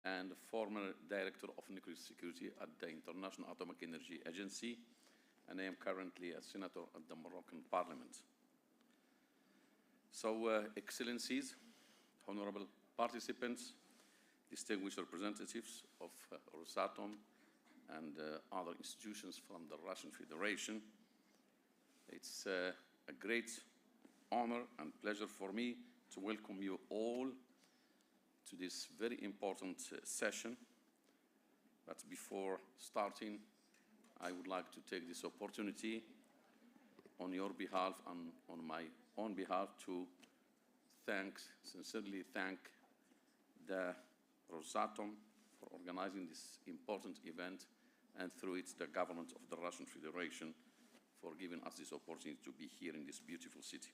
and former Director of Nuclear Security at the International Atomic Energy Agency, and I am currently a Senator at the Moroccan Parliament. So, Excellencies, honorable participants, distinguished representatives of Rosatom and other institutions from the Russian Federation, it's a great honor and pleasure for me to welcome you all to this very important session. But before starting, I would like to take this opportunity on your behalf and on my own behalf to sincerely thank the Rosatom for organizing this important event, and through it the government of the Russian Federation for giving us this opportunity to be here in this beautiful city.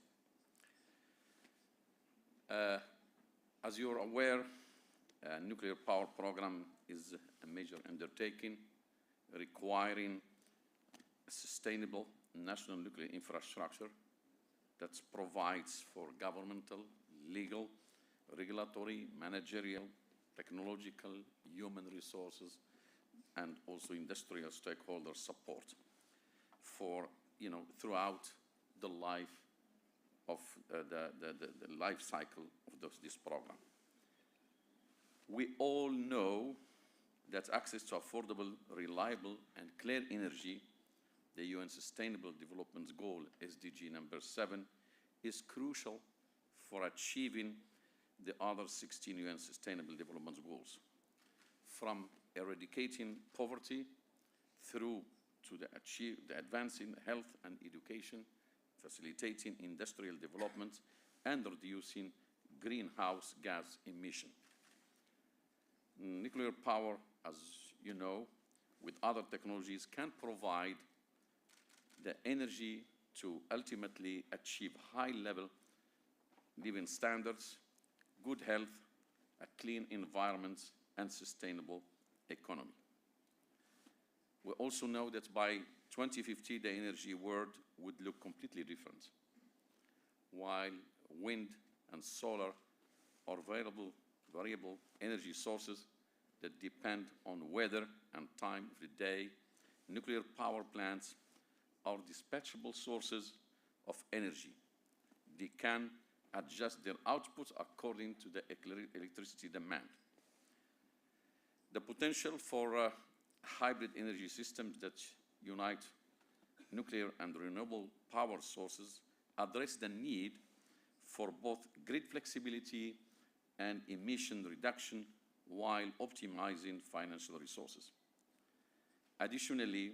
As you're aware, nuclear power program is a major undertaking requiring a sustainable national nuclear infrastructure that provides for governmental, legal, regulatory, managerial, technological, human resources, and also industrial stakeholder support for, throughout the life of the life cycle of this program. We all know that access to affordable, reliable, and clear energy, the UN Sustainable Development Goal, SDG number 7, is crucial for achieving the other 16 UN Sustainable Development Goals, from eradicating poverty through to the advancing health and education, facilitating industrial development, and reducing greenhouse gas emission. Nuclear power, as you know, with other technologies, can provide the energy to ultimately achieve high-level living standards, good health, a clean environment, and sustainable economy. We also know that by 2050, the energy world would look completely different. While wind and solar are variable energy sources that depend on weather and time of the day, nuclear power plants are dispatchable sources of energy. They can adjust their output according to the electricity demand. The potential for hybrid energy systems that unite nuclear and renewable power sources address the need for both grid flexibility and emission reduction while optimizing financial resources. Additionally,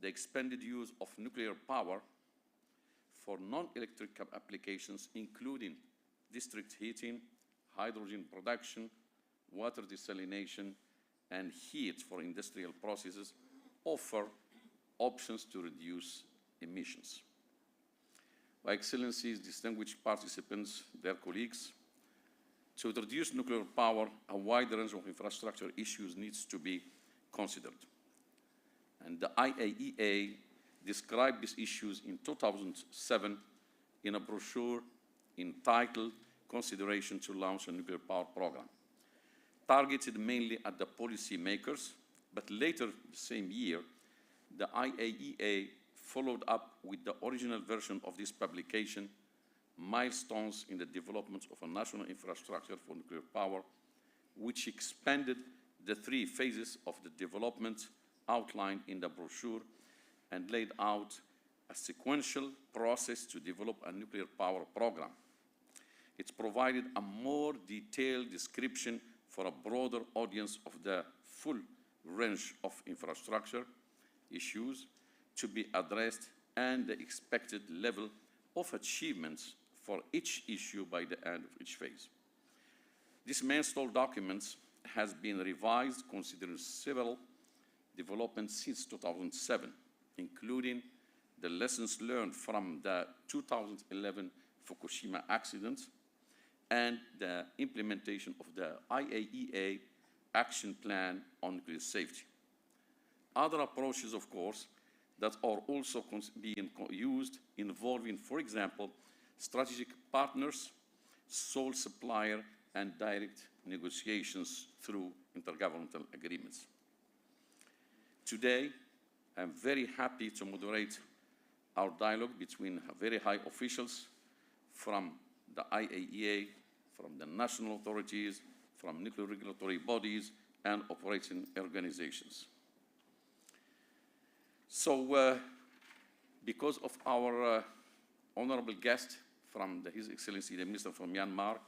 the expanded use of nuclear power for non-electric applications, including district heating, hydrogen production, water desalination, and heat for industrial processes, offer options to reduce emissions. By Excellencies, distinguished participants, their colleagues, to introduce nuclear power, a wide range of infrastructure issues needs to be considered. And the IAEA described these issues in 2007 in a brochure entitled Consideration to Launch a Nuclear Power Program, targeted mainly at the policy makers, but later the same year, the IAEA followed up with the original version of this publication, Milestones in the Development of a National Infrastructure for Nuclear Power, which expanded the 3 phases of the development outlined in the brochure and laid out a sequential process to develop a nuclear power program. It provided a more detailed description for a broader audience of the full range of infrastructure issues to be addressed and the expected level of achievements for each issue by the end of each phase. This milestone document has been revised considering several developments since 2007, including the lessons learned from the 2011 Fukushima accident and the implementation of the IAEA Action Plan on Nuclear Safety. Other approaches, of course, that are also being used involving, for example, strategic partners, sole supplier, and direct negotiations through intergovernmental agreements. Today, I'm very happy to moderate our dialogue between very high officials from the IAEA, from the national authorities, from nuclear regulatory bodies, and operating organizations. So, because of our honorable guest from His Excellency the Minister from Myanmar,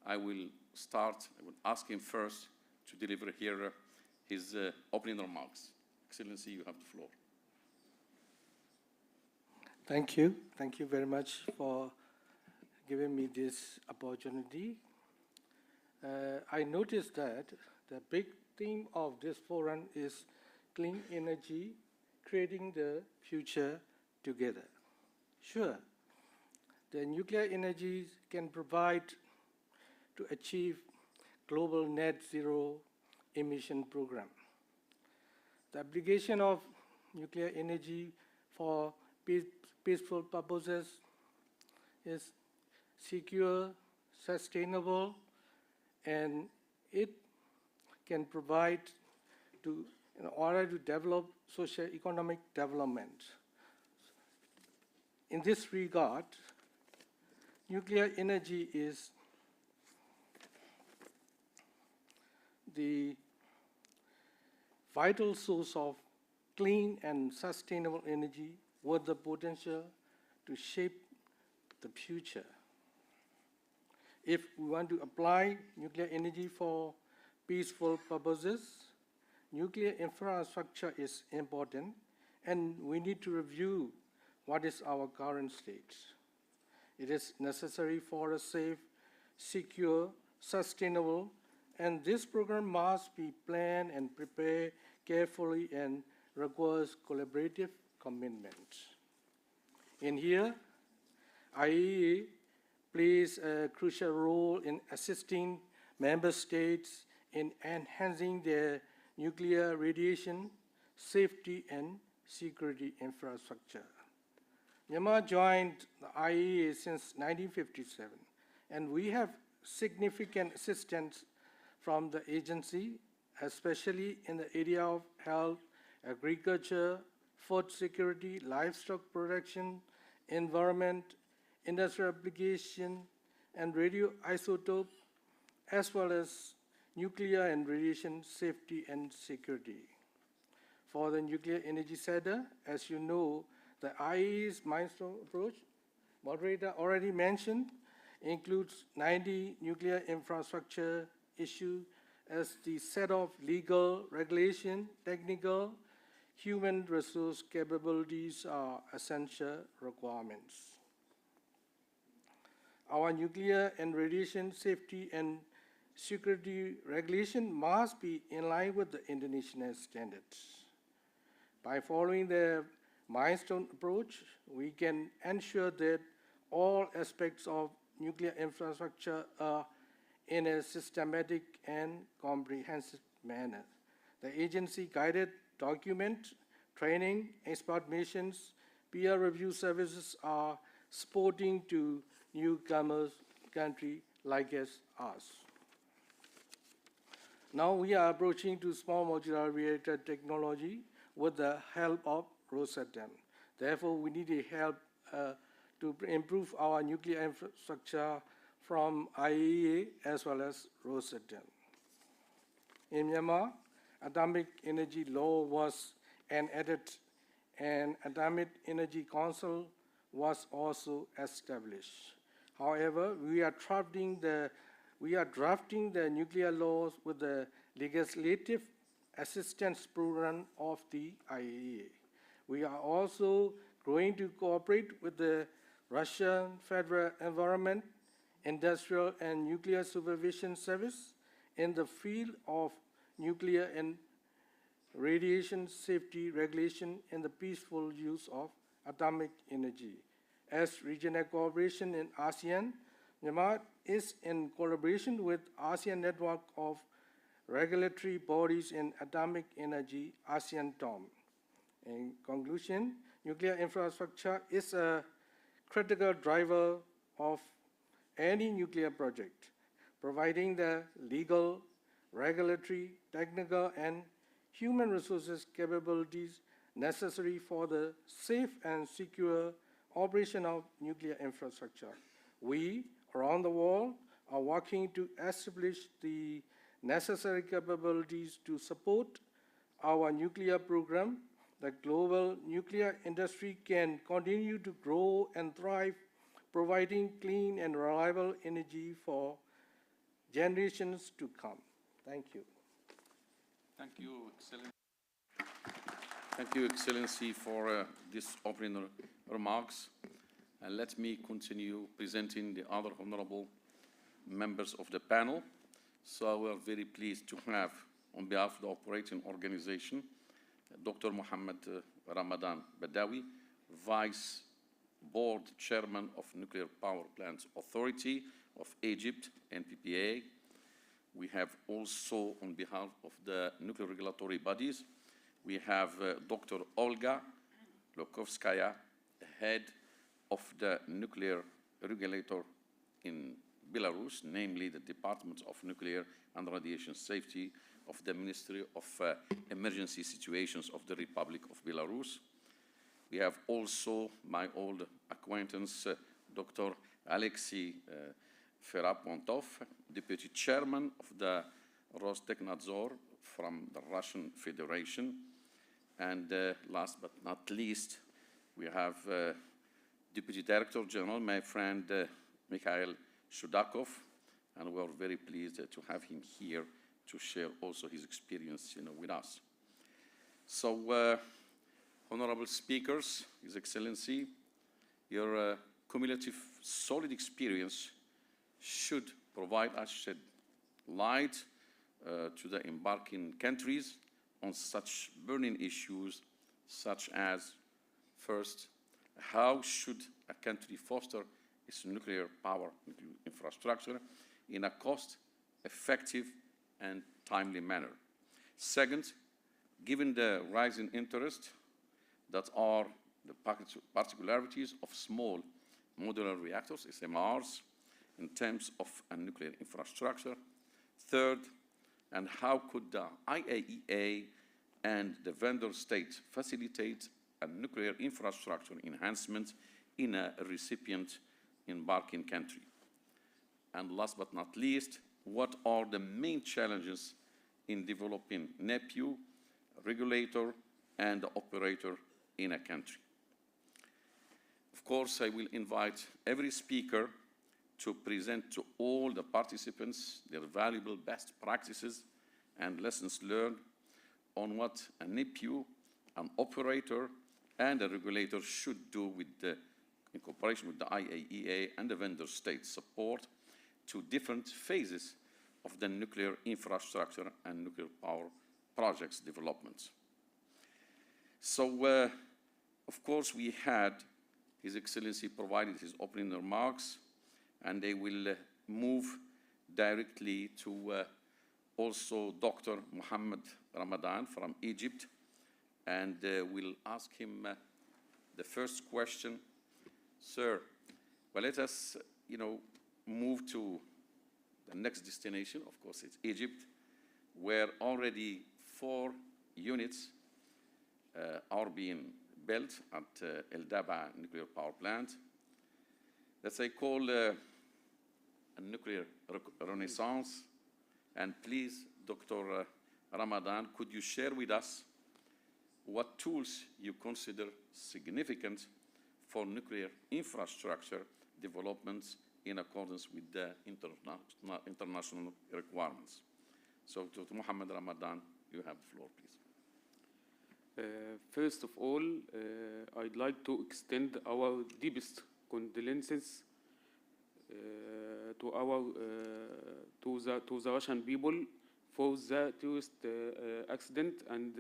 I will ask him first to deliver here his opening remarks. Excellency, you have the floor. Thank you. Thank you very much for giving me this opportunity. I noticed that the big theme of this forum is clean energy, creating the future together. Sure, the nuclear energy can provide to achieve global net zero emission program. The application of nuclear energy for peaceful purposes is secure, sustainable, and it can provide in order to develop socio-economic development. In this regard, nuclear energy is the vital source of clean and sustainable energy with the potential to shape the future. If we want to apply nuclear energy for peaceful purposes, nuclear infrastructure is important, and we need to review what is our current state. It is necessary for a safe, secure, sustainable, and this program must be planned and prepared carefully and requires collaborative commitment. In here, IAEA plays a crucial role in assisting member states in enhancing their nuclear radiation safety and security infrastructure. Myanmar joined the IAEA since 1957, and we have significant assistance from the agency, especially in the area of health, agriculture, food security, livestock production, environment, industrial application, and radioisotope, as well as nuclear and radiation safety and security. For the nuclear energy sector, as you know, the IAEA's milestone approach, moderator already mentioned, includes 90 nuclear infrastructure issues as the set of legal, regulation, technical, human resource capabilities are essential requirements. Our nuclear and radiation safety and security regulation must be in line with the international standards. By following the milestone approach, we can ensure that all aspects of nuclear infrastructure are in a systematic and comprehensive manner. The agency-guided document, training, expert missions, peer review services are supporting to newcomers country like us. Now we are approaching to small modular reactor technology with the help of Rosatom. Therefore, we need help to improve our nuclear infrastructure from IAEA as well as Rosatom. In Myanmar, atomic energy law was enacted, and Atomic Energy Council was also established. However, we are drafting the nuclear laws with the legislative assistance program of the IAEA. We are also going to cooperate with the Russian Federal Environment, Industrial and Nuclear Supervision Service in the field of nuclear and radiation safety regulation and the peaceful use of atomic energy. As regional cooperation in ASEAN, Myanmar is in collaboration with ASEAN Network of Regulatory Bodies in Atomic Energy, ASEAN TOM. In conclusion, nuclear infrastructure is a critical driver of any nuclear project. providing the legal, regulatory, technical, and human resources capabilities necessary for the safe and secure operation of nuclear infrastructure. We, around the world, are working to establish the necessary capabilities to support our nuclear program. The global nuclear industry can continue to grow and thrive, providing clean and reliable energy for generations to come. Thank you. Thank you, Excellency. Thank you, Excellency, for these opening remarks. And let me continue presenting the other honorable members of the panel. So we are very pleased to have, on behalf of the operating organization, Dr. Mohammed Ramadan Badawi, Vice Board Chairman of Nuclear Power Plants Authority of Egypt, NPPA. We have also, on behalf of the nuclear regulatory bodies, we have Dr. Olga Lukovskaya, head of the nuclear regulator in Belarus, namely the Department of Nuclear and Radiation Safety of the Ministry of Emergency Situations of the Republic of Belarus. We have also my old acquaintance, Dr. Alexei Ferapontov, Deputy Chairman of the Rostekhnadzor from the Russian Federation. And last but not least, we have Deputy Director General, my friend Mikhail Shudakov, and we are very pleased to have him here to share also his experience, with us. So, honorable speakers, His Excellency, your cumulative solid experience should provide us shed light to the embarking countries on such burning issues such as, first, how should a country foster its nuclear power infrastructure in a cost-effective and timely manner? Second, given the rising interest that are the particularities of small modular reactors, SMRs, in terms of a nuclear infrastructure. Third, and how could the IAEA and the vendor state facilitate a nuclear infrastructure enhancement in a recipient embarking country? And last but not least, what are the main challenges in developing NEPIO, regulator and operator in a country? Of course, I will invite every speaker to present to all the participants their valuable best practices and lessons learned on what a NEPIO, an operator, and a regulator should do in cooperation with the IAEA and the vendor state support to different phases of the nuclear infrastructure and nuclear power projects development. So, of course, we had His Excellency provided his opening remarks, and they will move directly to also Dr. Mohammed Ramadan from Egypt, and we'll ask him the first question. Sir, well, let us, move to the next destination. Of course, it's Egypt, where already 4 units are being built at El Daba nuclear power plant. That I call a nuclear renaissance. And please, Dr. Ramadan, could you share with us what tools you consider significant for nuclear infrastructure developments in accordance with the international requirements? So, Dr. Mohammed Ramadan, you have the floor, please. First of all, I'd like to extend our deepest condolences to the Russian people for the terrorist accident, and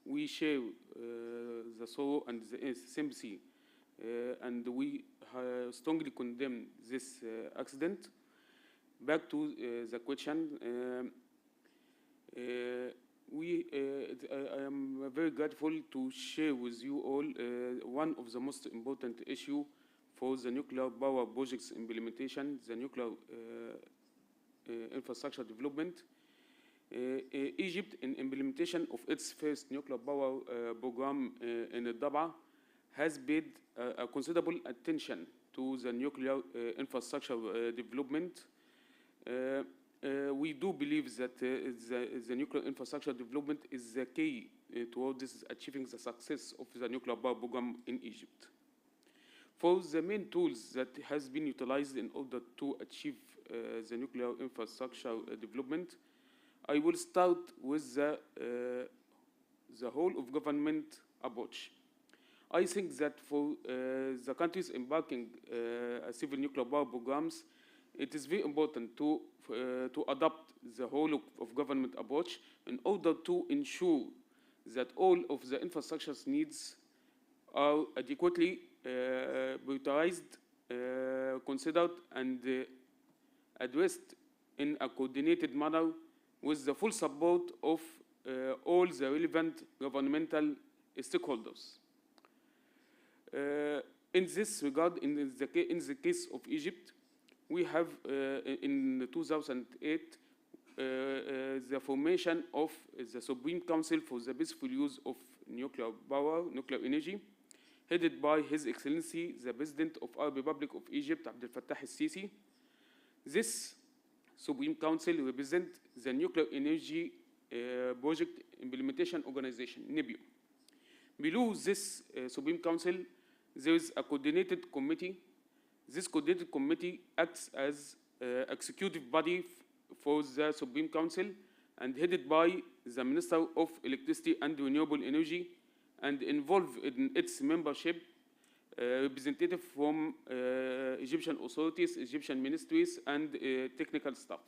we share the sorrow and the sympathy, and we strongly condemn this accident. Back to the question. I am very grateful to share with you all one of the most important issues for the nuclear power project's implementation, the nuclear infrastructure development. Egypt, in implementation of its first nuclear power program in Daba, has paid a considerable attention to the nuclear infrastructure development. We do believe that the nuclear infrastructure development is the key towards achieving the success of the nuclear power program in Egypt. For the main tools that has been utilized in order to achieve the nuclear infrastructure development, I will start with the whole of government approach. I think that for the countries embarking civil nuclear power programs, it is very important to adopt the whole of government approach in order to ensure that all of the infrastructure needs are adequately prioritized, considered, and addressed in a coordinated manner with the full support of all the relevant governmental stakeholders. In this regard, in the case of Egypt, we have in 2008 the formation of the Supreme Council for the Peaceful Use of Nuclear Power, Nuclear Energy, headed by His Excellency, the President of Arab Republic of Egypt, Abdel Fattah al-Sisi. This Supreme Council represents the Nuclear Energy Project Implementation Organization, NEPIO. Below this Supreme Council, there is a coordinated committee. This coordinated committee acts as executive body for the Supreme Council and headed by the Minister of Electricity and Renewable Energy, and involved in its membership representatives from Egyptian authorities, Egyptian ministries, and technical staff.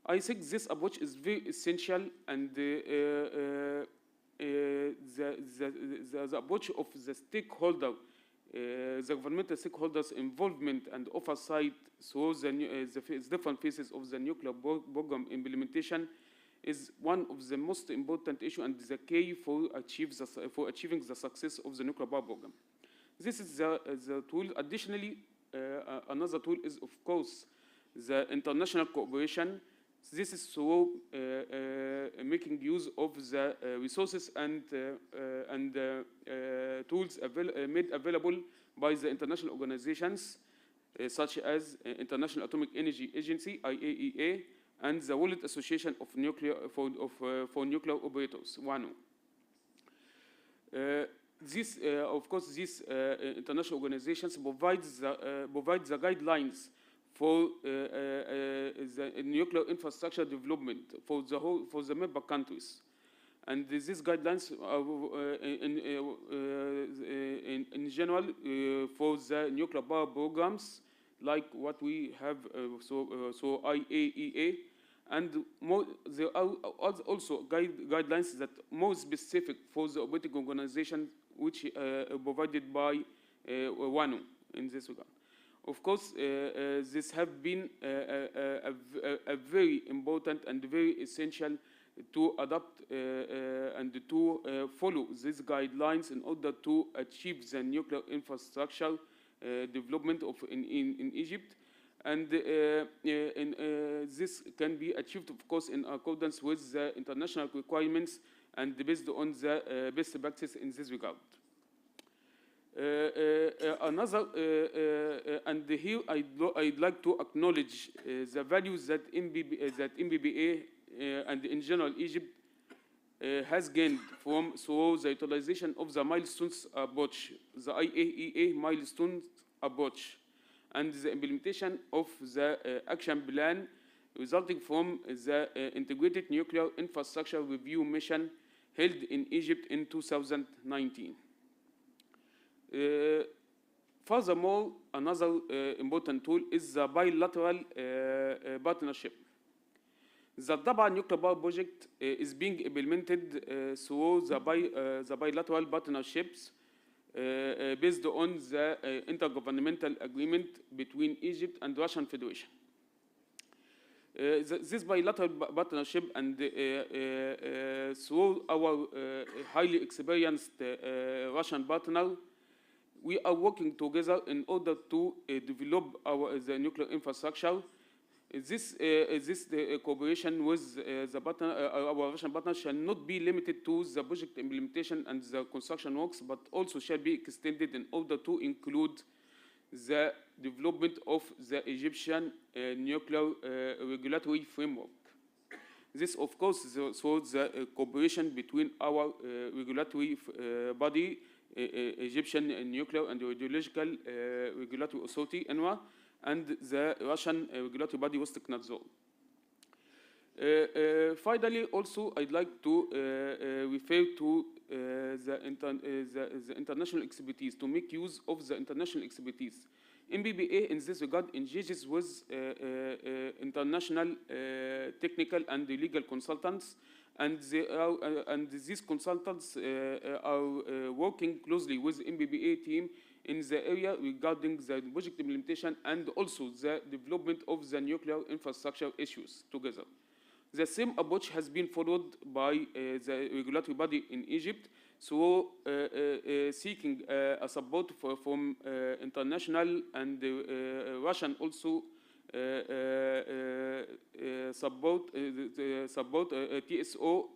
I think this approach is very essential, and the approach of the stakeholder, the governmental stakeholders' involvement and oversight through the different phases of the nuclear program implementation is one of the most important issues and the key for achieving the success of the nuclear power program. This is the tool. Additionally, another tool is, of course, the international cooperation. This is through making use of the resources and tools made available by the international organizations, such as International Atomic Energy Agency, IAEA, and the World Association of Nuclear for Nuclear Operators, WANO. Of course, these international organizations provide the guidelines for the nuclear infrastructure development for the member countries, and these guidelines are in general for the nuclear power programs, like what we have so IAEA, and there are also guidelines that more specific for the operating organization, which provided by WANO in this regard. Of course, this have been a very important and very essential to adopt and to follow these guidelines in order to achieve the nuclear infrastructure development in Egypt. And this can be achieved, of course, in accordance with the international requirements and based on the best practice in this regard. And here I'd like to acknowledge the values that NPPA and in general Egypt has gained through the utilization of the milestones approach, the IAEA milestones approach, and the implementation of the action plan resulting from the integrated nuclear infrastructure review mission held in Egypt in 2019. Furthermore, another important tool is the bilateral partnership. The Daba nuclear power project is being implemented through the bilateral partnerships based on the intergovernmental agreement between Egypt and Russian Federation. This bilateral partnership and through our highly experienced Russian partner, we are working together in order to develop the nuclear infrastructure This cooperation with our Russian partners shall not be limited to the project implementation and the construction works, but also shall be extended in order to include the development of the Egyptian nuclear regulatory framework. This, of course, shows the cooperation between our regulatory body, Egyptian Nuclear and Radiological Regulatory Authority, NWA, and the Russian regulatory body, Rosteknadzor. Finally, also, I'd like to refer to the international expertise, to make use of the international expertise. NPPA, in this regard, engages with international technical and legal consultants, and these consultants are working closely with the NPPA team in the area regarding the project implementation and also the development of the nuclear infrastructure issues together. The same approach has been followed by the regulatory body in Egypt, so seeking a support from international and Russian also support TSO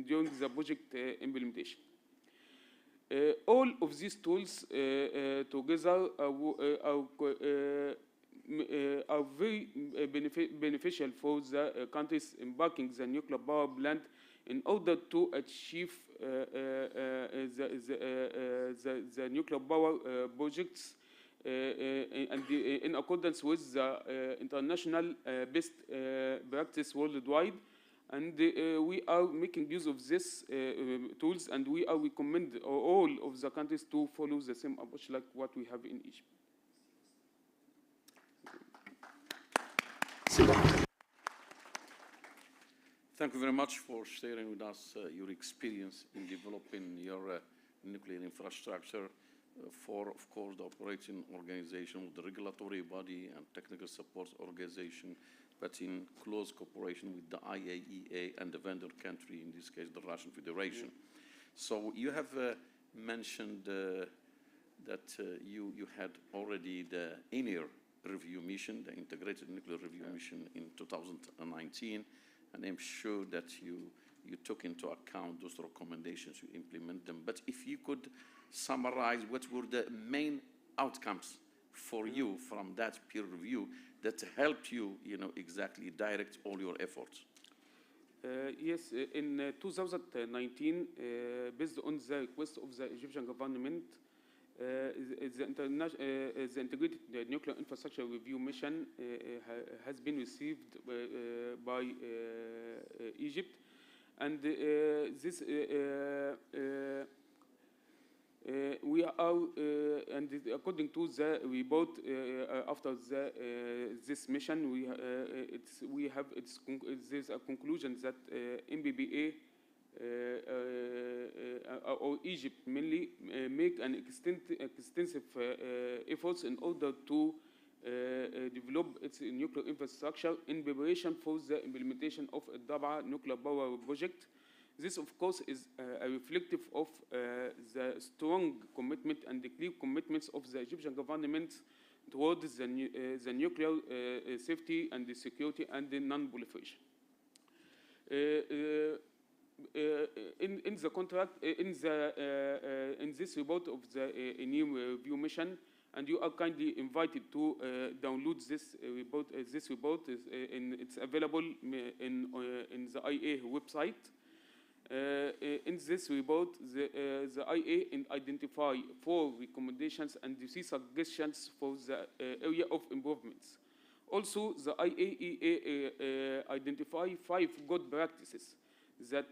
during the project implementation. All of these tools together are very beneficial for the countries embarking the nuclear power plant in order to achieve the nuclear power projects and in accordance with the international best practice worldwide. And we are making use of these tools, and we recommend all of the countries to follow the same approach like what we have in Egypt. Thank you very much for sharing with us your experience in developing your nuclear infrastructure for, of course, the operating organization, the regulatory body and technical support organization, but in close cooperation with the IAEA and the vendor country, in this case, the Russian Federation. So you have mentioned that you had already the NER review mission, the Integrated Nuclear Review Mission in 2019, and I'm sure that you took into account those recommendations, you implement them. But if you could summarize what were the main outcomes for you from that peer review that helped you, exactly direct all your efforts? Yes, in 2019, based on the request of the Egyptian government, the Integrated Nuclear Infrastructure Review Mission has been received by Egypt, and this we are and according to the report after this mission, there's a conclusion that NPPA or Egypt mainly make an extensive efforts in order to develop its nuclear infrastructure in preparation for the implementation of a Dab'a nuclear power project. This, of course, is a reflective of the strong commitment and the clear commitments of the Egyptian government towards the nuclear safety and the security and the non-proliferation. In the contract, in this report of the NEPIO review mission, and you are kindly invited to download this report. This report it's available in the IA website. In this report, the IA identify 4 recommendations and 3 suggestions for the area of improvements. Also, the IAEA identify 5 good practices that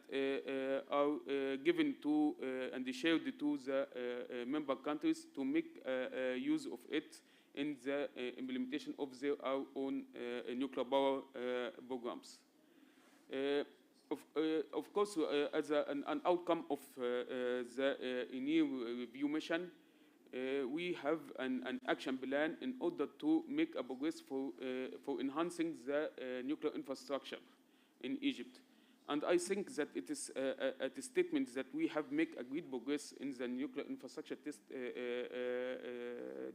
are given to and shared to the member countries to make use of it in the implementation of their own nuclear power programs. Of course, as an outcome of the NEPIO review mission, we have an action plan in order to make a progress for enhancing the nuclear infrastructure in Egypt. And I think that it is a statement that we have made a great progress in the nuclear infrastructure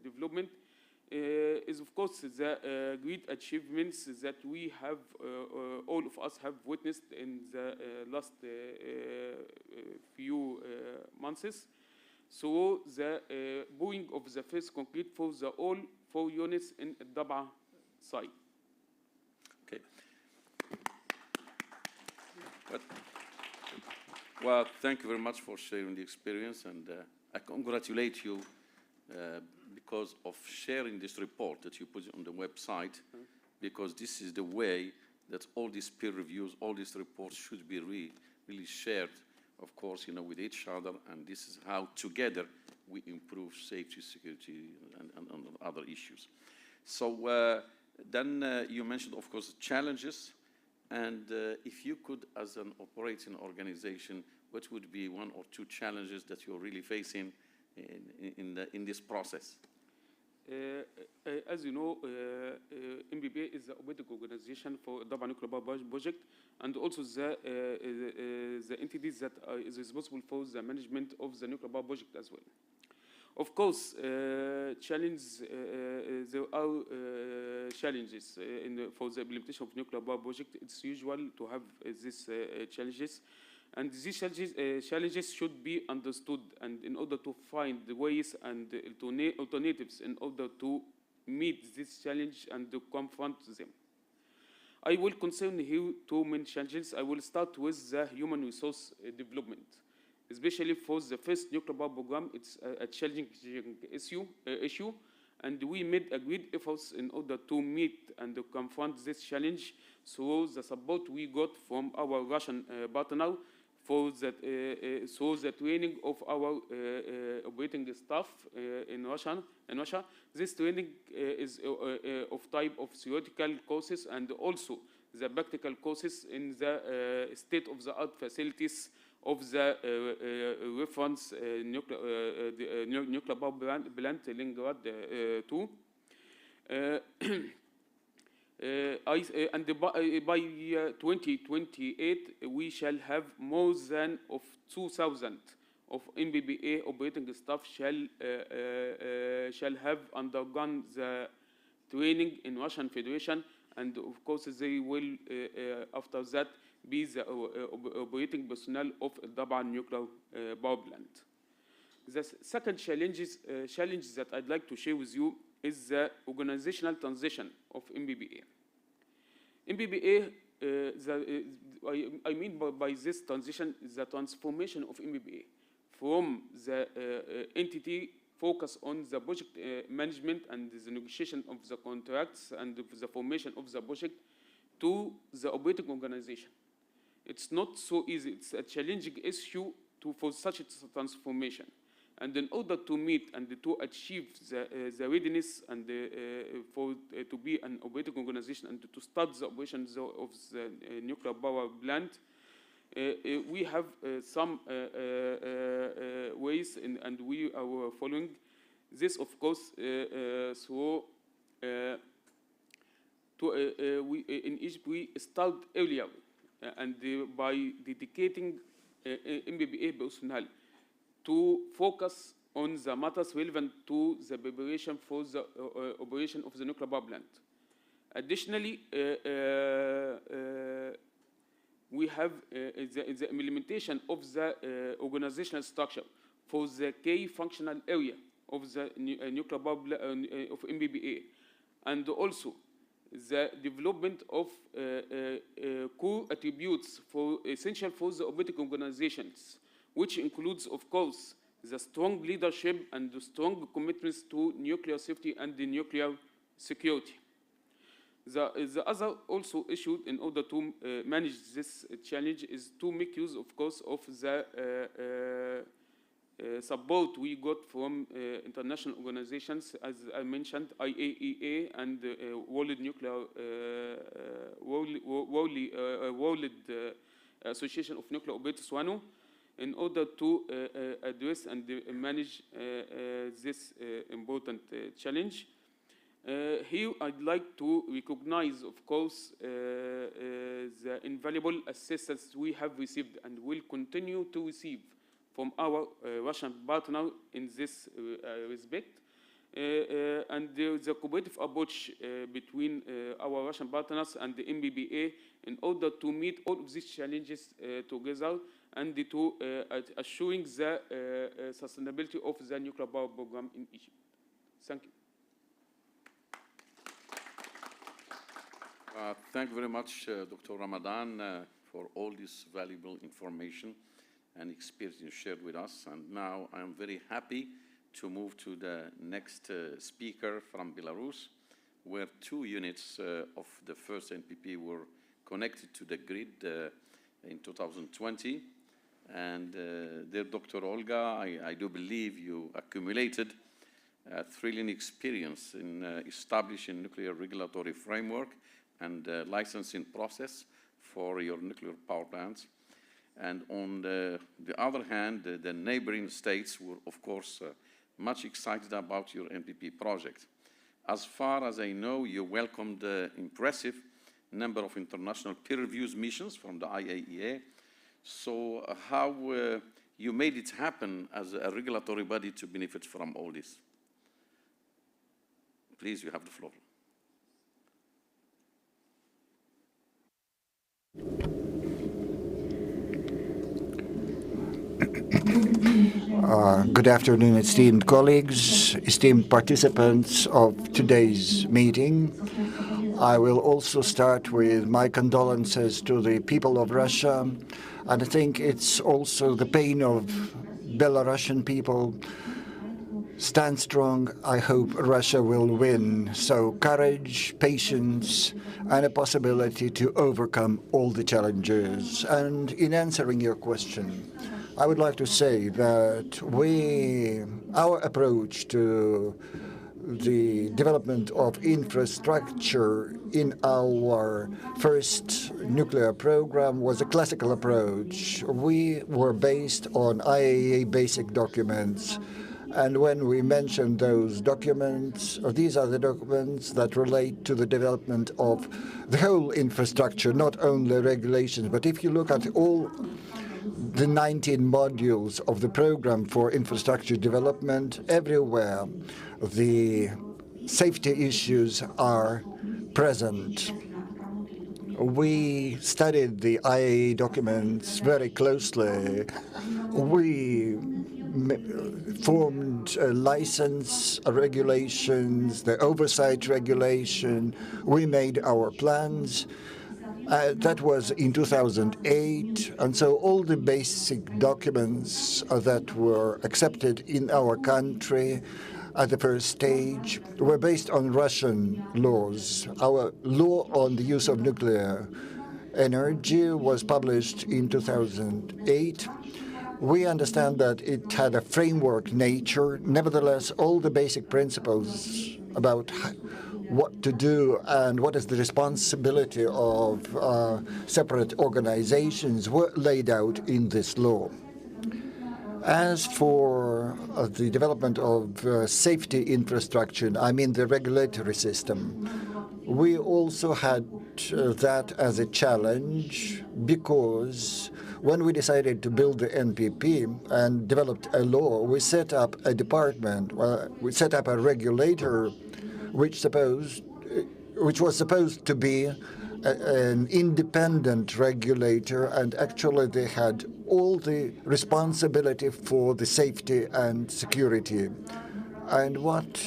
development is, of course, the great achievements that we have, all of us have witnessed in the last few months. So the pouring of the first concrete for the all 4 units in Dab'a site. Okay. But, well, thank you very much for sharing the experience, and I congratulate you because of sharing this report that you put on the website, because this is the way that all these peer reviews, all these reports should be really shared, of course, with each other, and this is how together we improve safety, security, and other issues. So then you mentioned, of course, challenges, and if you could, as an operating organization, what would be 1 or 2 challenges that you're really facing in this process? As you know, NPP is the operating organization for Dab'a nuclear power project, and also the entities that is responsible for the management of the nuclear power project as well. Of course, there are challenges for the implementation of nuclear power project. It's usual to have these challenges. And these challenges should be understood, and in order to find the ways and alternatives in order to meet this challenge and to confront them. I will concern here 2 main challenges. I will start with the human resource development. Especially for the first nuclear power program, it's a challenging issue, and we made agreed efforts in order to meet and to confront this challenge. So the support we got from our Russian partner for that, so the training of our operating staff in Russia. This training is of type of theoretical courses and also the practical courses in the state-of-the-art facilities of the reference nuclear power plant Leningrad 2. And by 2028, we shall have more than 2,000 of NPPA operating staff shall have undergone the training in Russian Federation, and of course they will after that be the operating personnel of Dab'a nuclear power plant. The second challenge that I'd like to share with you is the organizational transition of NPPA. NPPA, I mean by this transition, the transformation of NPPA from the entity focused on the project management and the negotiation of the contracts and the formation of the project to the operating organization. It's not so easy. It's a challenging issue for such a transformation. And in order to meet and to achieve the readiness and to be an operating organization and to start the operations of the nuclear power plant, we have some ways, and we are following this, of course. In Egypt, we start earlier, and by dedicating NPPA personnel to focus on the matters relevant to the preparation for the operation of the nuclear power plant. Additionally, we have the implementation of the organizational structure for the key functional area of the nuclear power of NPPA, and also the development of core attributes essential for the operating organizations, which includes, of course, the strong leadership and the strong commitments to nuclear safety and the nuclear security. The other also issue in order to manage this challenge is to make use, of course, of the support we got from international organizations, as I mentioned, IAEA and World Association of Nuclear Operators, WANO, in order to address and manage this important challenge. Here, I'd like to recognize, of course, the invaluable assistance we have received and will continue to receive from our Russian partner in this respect. and the cooperative approach between our Russian partners and the NPPA in order to meet all of these challenges together and to assuring the sustainability of the nuclear power program in Egypt. Thank you. Thank you very much, Dr. Ramadan, for all this valuable information and experience you shared with us. And now I'm very happy to move to the next speaker from Belarus, where 2 units of the first NPP were connected to the grid in 2020. And dear Dr. Olga, I do believe you accumulated a thrilling experience in establishing nuclear regulatory framework and licensing process for your nuclear power plants. And on the other hand, the neighboring states were, of course, much excited about your NPP project. As far as I know, you welcomed the impressive number of international peer review missions from the IAEA. So how you made it happen as a regulatory body to benefit from all this? Please, you have the floor. Good afternoon, esteemed colleagues, esteemed participants of today's meeting. I will also start with my condolences to the people of Russia, and I think it's also the pain of Belarusian people. Stand strong. I hope Russia will win. So courage, patience, and a possibility to overcome all the challenges. And in answering your question, I would like to say that our approach to the development of infrastructure in our first nuclear program was a classical approach. We were based on IAEA basic documents. And when we mention those documents, these are the documents that relate to the development of the whole infrastructure, not only regulations. But if you look at all the 19 modules of the program for infrastructure development, everywhere the safety issues are present. We studied the IAEA documents very closely. We formed license regulations, the oversight regulation. We made our plans. That was in 2008, and so all the basic documents that were accepted in our country at the first stage were based on Russian laws. Our law on the use of nuclear energy was published in 2008. We understand that it had a framework nature. Nevertheless, all the basic principles about what to do and what is the responsibility of separate organizations were laid out in this law. As for the development of safety infrastructure, I mean the regulatory system, we also had that as a challenge because when we decided to build the NPP and developed a law, we set up a department, we set up a regulator which was supposed to be an independent regulator, and actually they had all the responsibility for the safety and security. And what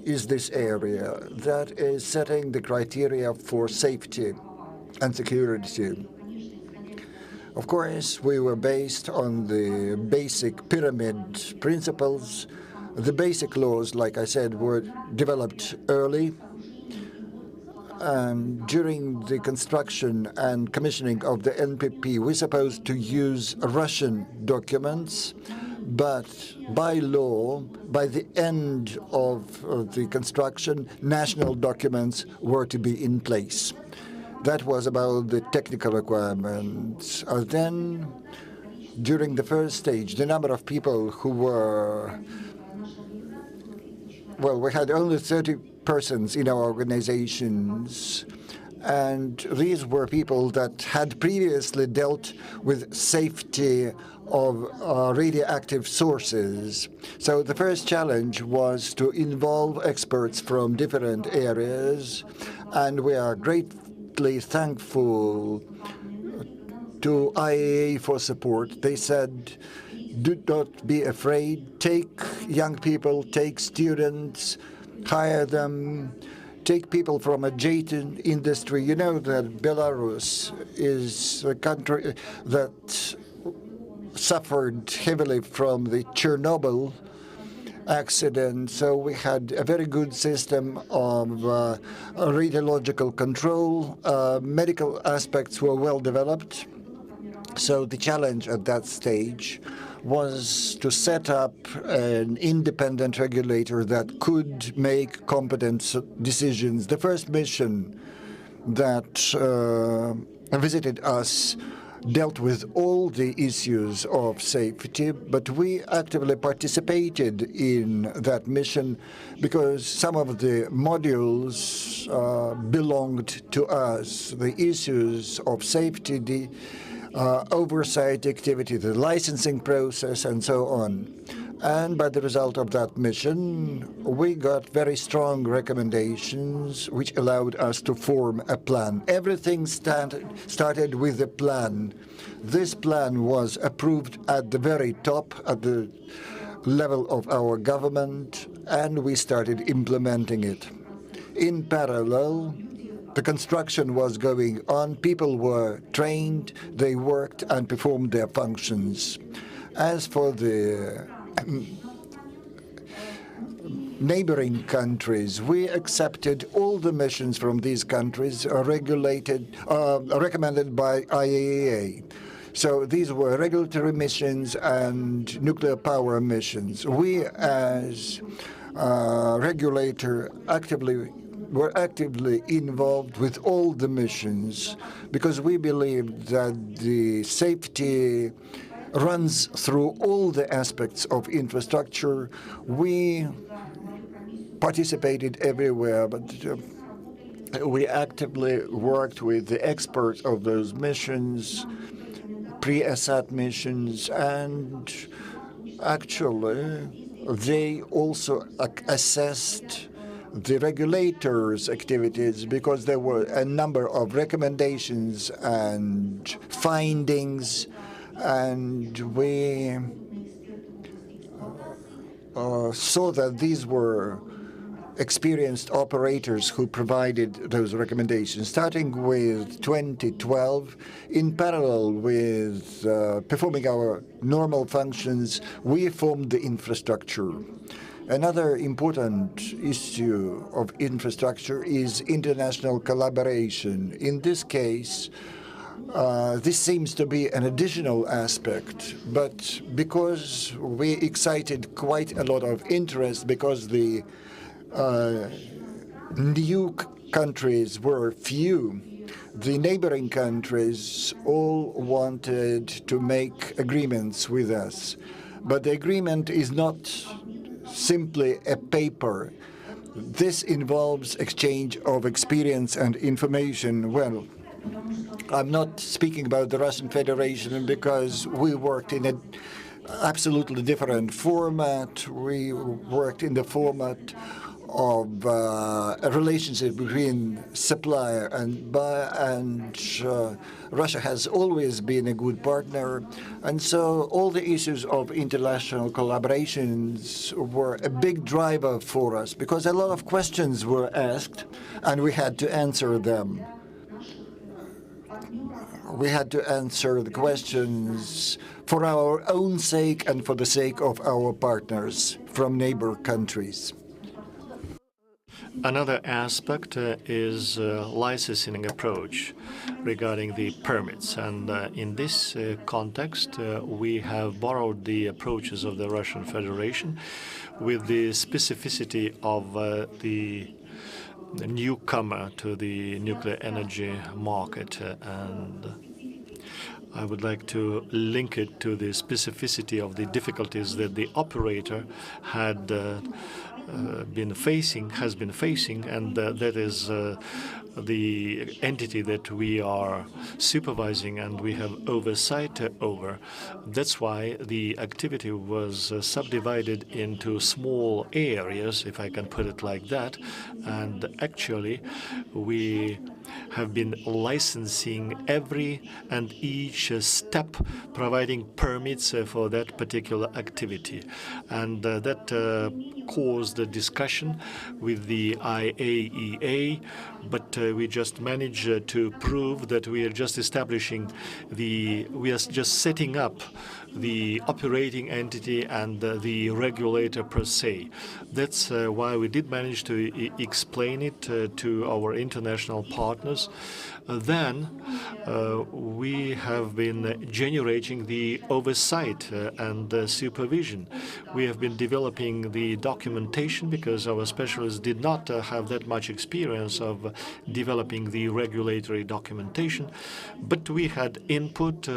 is this area? That is setting the criteria for safety and security. Of course, we were based on the basic pyramid principles. The basic laws, like I said, were developed early. And during the construction and commissioning of the NPP, we're supposed to use Russian documents, but by law, by the end of the construction, national documents were to be in place. That was about the technical requirements. Then, during the first stage, the number of people who were we had only 30 persons in our organizations, and these were people that had previously dealt with safety of radioactive sources. So the first challenge was to involve experts from different areas, and we are greatly thankful to IAEA for support. They said, do not be afraid, take young people, take students, hire them, take people from adjacent industry. You know that Belarus is a country that suffered heavily from the Chernobyl accident, so we had a very good system of radiological control. Medical aspects were well developed. So the challenge at that stage was to set up an independent regulator that could make competent decisions. The first mission that visited us dealt with all the issues of safety, but we actively participated in that mission because some of the modules belonged to us. The issues of safety, the oversight activity, the licensing process, and so on. And by the result of that mission, we got very strong recommendations which allowed us to form a plan. Everything started with a plan. This plan was approved at the very top, at the level of our government, and we started implementing it. In parallel, the construction was going on, people were trained, they worked and performed their functions. As for the neighboring countries, we accepted all the missions from these countries recommended by IAEA. So these were regulatory missions and nuclear power missions. We, as regulator, were actively involved with all the missions because we believed that the safety runs through all the aspects of infrastructure. We participated everywhere, but we actively worked with the experts of those missions, pre-Assad missions, and actually they also assessed the regulators' activities because there were a number of recommendations and findings, and we saw that these were experienced operators who provided those recommendations. Starting with 2012, in parallel with performing our normal functions, we formed the infrastructure. Another important issue of infrastructure is international collaboration. In this case, this seems to be an additional aspect, but because we excited quite a lot of interest, because the new countries were few, the neighboring countries all wanted to make agreements with us. But the agreement is not simply a paper. This involves exchange of experience and information. Well, I'm not speaking about the Russian Federation because we worked in an absolutely different format. We worked in the format of a relationship between supplier and buyer, and Russia has always been a good partner. And so all the issues of international collaborations were a big driver for us because a lot of questions were asked and we had to answer them. We had to answer the questions for our own sake and for the sake of our partners from neighbor countries. Another aspect is licensing approach regarding the permits. And in this context, we have borrowed the approaches of the Russian Federation with the specificity of the newcomer to the nuclear energy market. And I would like to link it to the specificity of the difficulties that the operator had has been facing, and that is the entity that we are supervising and we have oversight over. That's why the activity was subdivided into small areas, if I can put it like that. And actually, we have been licensing every and each step, providing permits for that particular activity. And that caused a discussion with the IAEA, but we just managed to prove that we are just we are just setting up the operating entity and the regulator per se. That's why we did manage to explain it to our international partners. Then we have been generating the oversight and supervision. We have been developing the documentation because our specialists did not have that much experience of developing the regulatory documentation, but we had input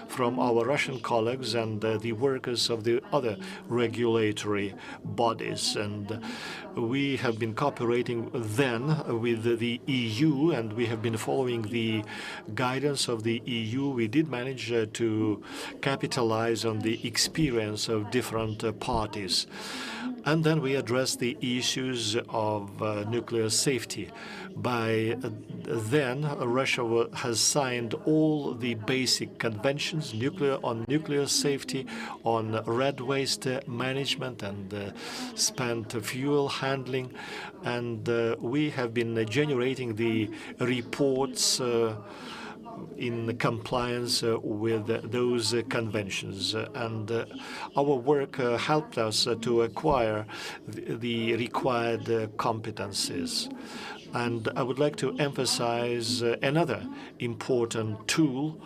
from our Russian colleagues and the workers of the other regulatory bodies. And we have been cooperating then with the EU, and we have been following the guidance of the EU. We did manage to capitalize on the experience of different parties. And then we addressed the issues of nuclear safety. By then, Russia has signed all the basic conventions on nuclear safety, on red waste management and spent fuel handling. And we have been generating the reports in compliance with those conventions. And our work helped us to acquire the required competencies. And I would like to emphasize another important tool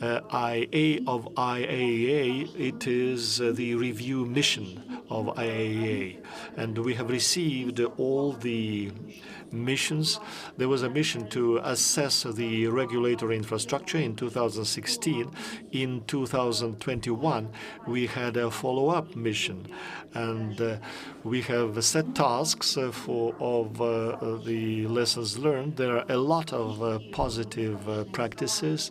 of IAEA. It is the review mission of IAEA. And we have received all the missions. There was a mission to assess the regulatory infrastructure in 2016. In 2021, we had a follow-up mission, and we have set tasks of the lessons learned. There are a lot of positive practices.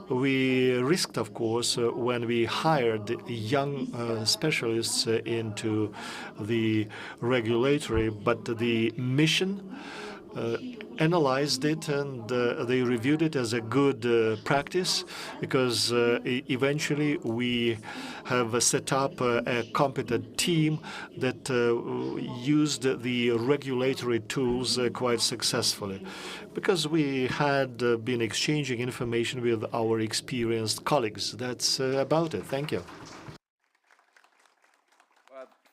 We risked, of course, when we hired young specialists into the regulatory, but the mission analyzed it and they reviewed it as a good practice, because eventually we have set up a competent team that used the regulatory tools quite successfully, because we had been exchanging information with our experienced colleagues. That's about it. Thank you.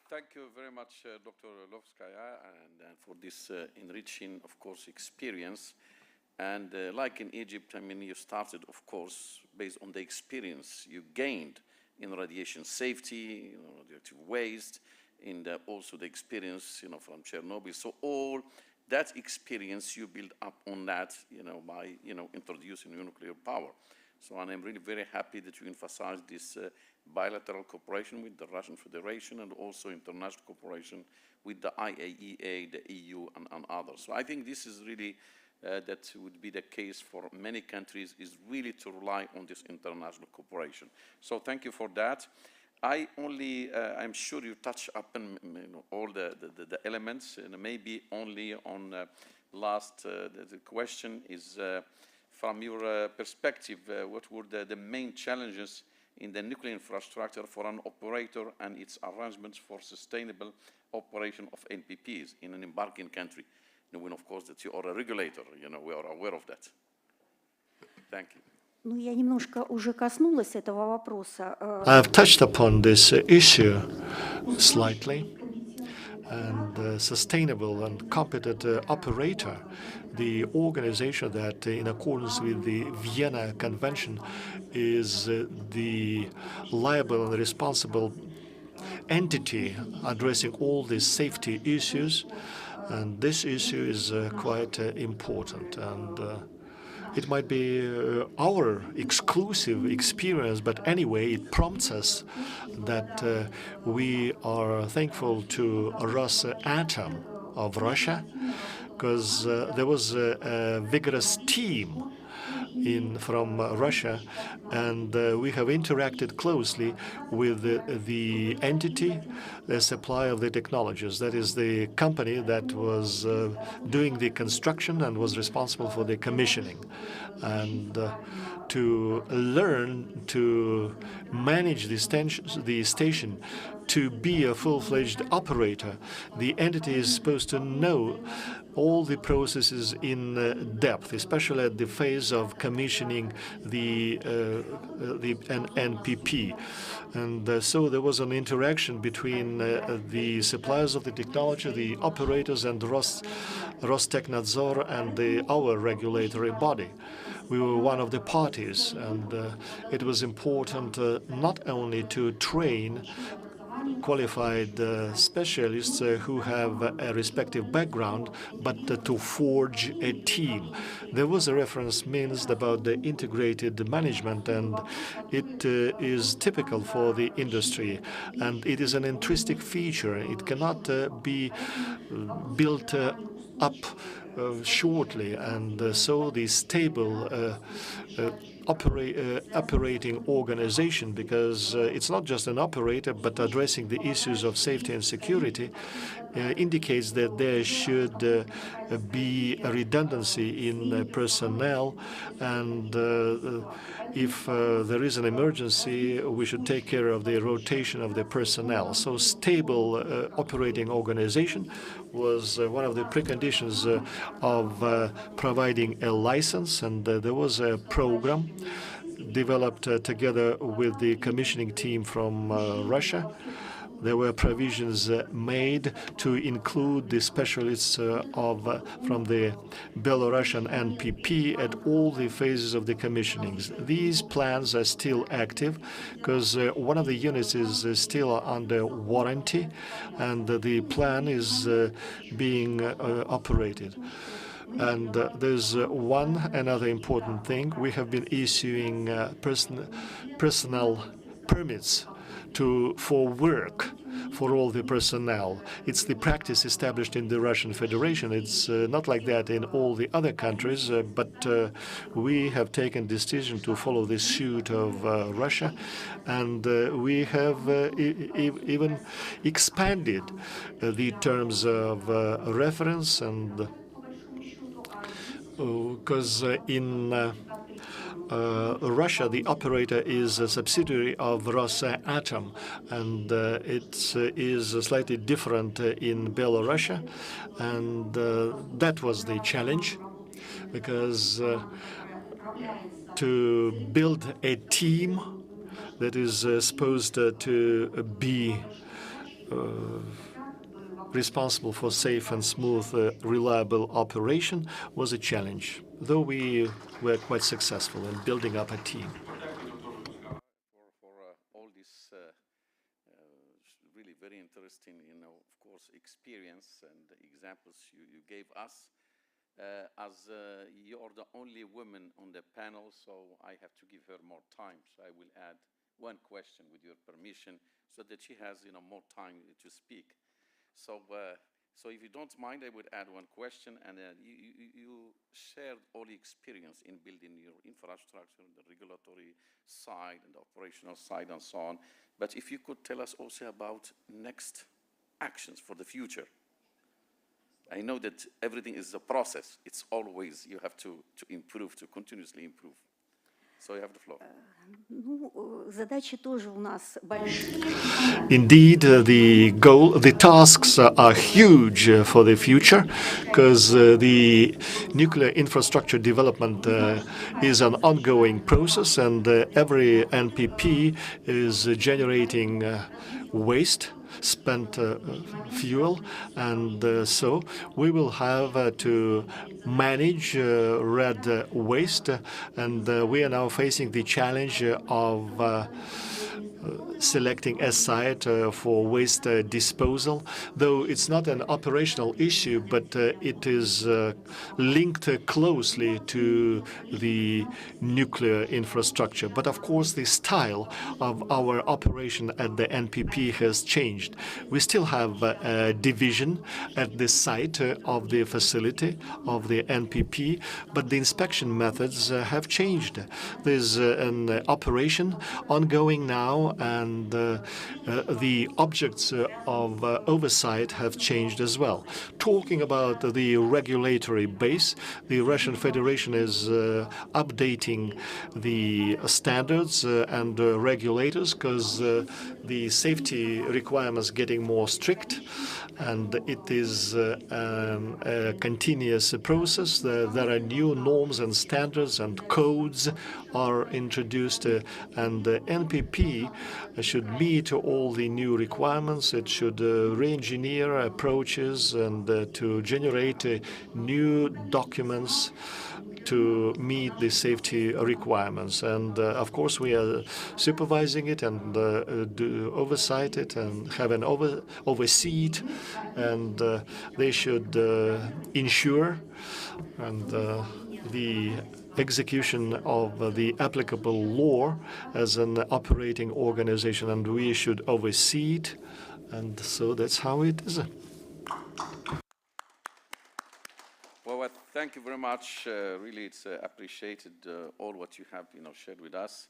Thank you very much, Dr. Lovskaya, and for this enriching, of course, experience. And like in Egypt, I mean, you started, of course, based on the experience you gained in radiation safety, radioactive waste, and also the experience, from Chernobyl. So all that experience you build up on that, by, introducing nuclear power. So, and I'm really very happy that you emphasize this bilateral cooperation with the Russian Federation and also international cooperation with the IAEA, the EU, and others. So I think this is really, that would be the case for many countries, is really to rely on this international cooperation. So thank you for that. I'm sure you touch upon all the elements, and maybe only on last, the question is, from your perspective, what were the main challenges in the nuclear infrastructure for an operator and its arrangements for sustainable operation of NPPs in an embarking country? Knowing, of course, that you are a regulator, we are aware of that. Thank you. I've touched upon this issue slightly. And sustainable and competent operator, the organization that, in accordance with the Vienna Convention, is the liable and responsible entity addressing all these safety issues. And this issue is quite important. And It might be our exclusive experience, but anyway, it prompts us that we are thankful to Rosatom of Russia, because there was a vigorous team from Russia, and we have interacted closely with the entity, the supplier of the technologies. That is the company that was doing the construction and was responsible for the commissioning. And to learn to manage the station, to be a full-fledged operator, the entity is supposed to know all the processes in depth, especially at the phase of commissioning the NPP. And so there was an interaction between the suppliers of the technology, the operators, and Rostechnadzor and our regulatory body. We were one of the parties, and it was important not only to train qualified specialists who have a respective background, but to forge a team. There was a reference mentioned about the integrated management, and it is typical for the industry, and it is an intrinsic feature. It cannot be built up shortly, and so the stable operating organization, because it's not just an operator, but addressing the issues of safety and security, indicates that there should be a redundancy in personnel, and if there is an emergency, we should take care of the rotation of the personnel. So stable operating organization was one of the preconditions of providing a license, and there was a program developed together with the commissioning team from Russia. There were provisions made to include the specialists from the Belarusian NPP at all the phases of the commissionings. These plans are still active because one of the units is still under warranty, and the plan is being operated. And there's another important thing. We have been issuing personnel permits for work for all the personnel. It's the practice established in the Russian Federation. It's not like that in all the other countries, but we have taken decision to follow the suit of Russia, and we have even expanded the terms of reference, and because in Russia, the operator is a subsidiary of Rosatom, and it is slightly different in Belarus, and that was the challenge, because to build a team that is supposed to be responsible for safe and smooth, reliable operation was a challenge, though we were quite successful in building up a team. For all this really very interesting, of course, experience and examples you gave us. As you're the only woman on the panel, so I have to give her more time. So I will add one question with your permission, so that she has more time to speak. So if you don't mind, I would add one question. And you shared all the experience in building your infrastructure, the regulatory side and the operational side and so on. But if you could tell us also about next actions for the future. I know that everything is a process. It's always, you have to improve, to continuously improve. So you have the floor. Indeed, the tasks are huge for the future, because the nuclear infrastructure development is an ongoing process, and every NPP is generating waste, spent fuel, and so we will have to manage red waste, and we are now facing the challenge of selecting a site for waste disposal, though it's not an operational issue, but it is linked closely to the nuclear infrastructure. But of course, the style of our operation at the NPP has changed. We still have a division at the site of the facility of the NPP, but the inspection methods have changed. There's an operation ongoing now, and the objects of oversight have changed as well. Talking about the regulatory base, the Russian Federation is updating the standards and regulators because the safety requirements getting more strict, and it is a continuous process. There are new norms and standards and codes are introduced, and the NPP should meet all the new requirements. It should re-engineer approaches and to generate new documents to meet the safety requirements. And of course, we are supervising it and do oversight it and have an oversee it, and they should ensure and the execution of the applicable law as an operating organization, and we should oversee it. And so that's how it is. Well, thank you very much. Really, it's appreciated all what you have, shared with us.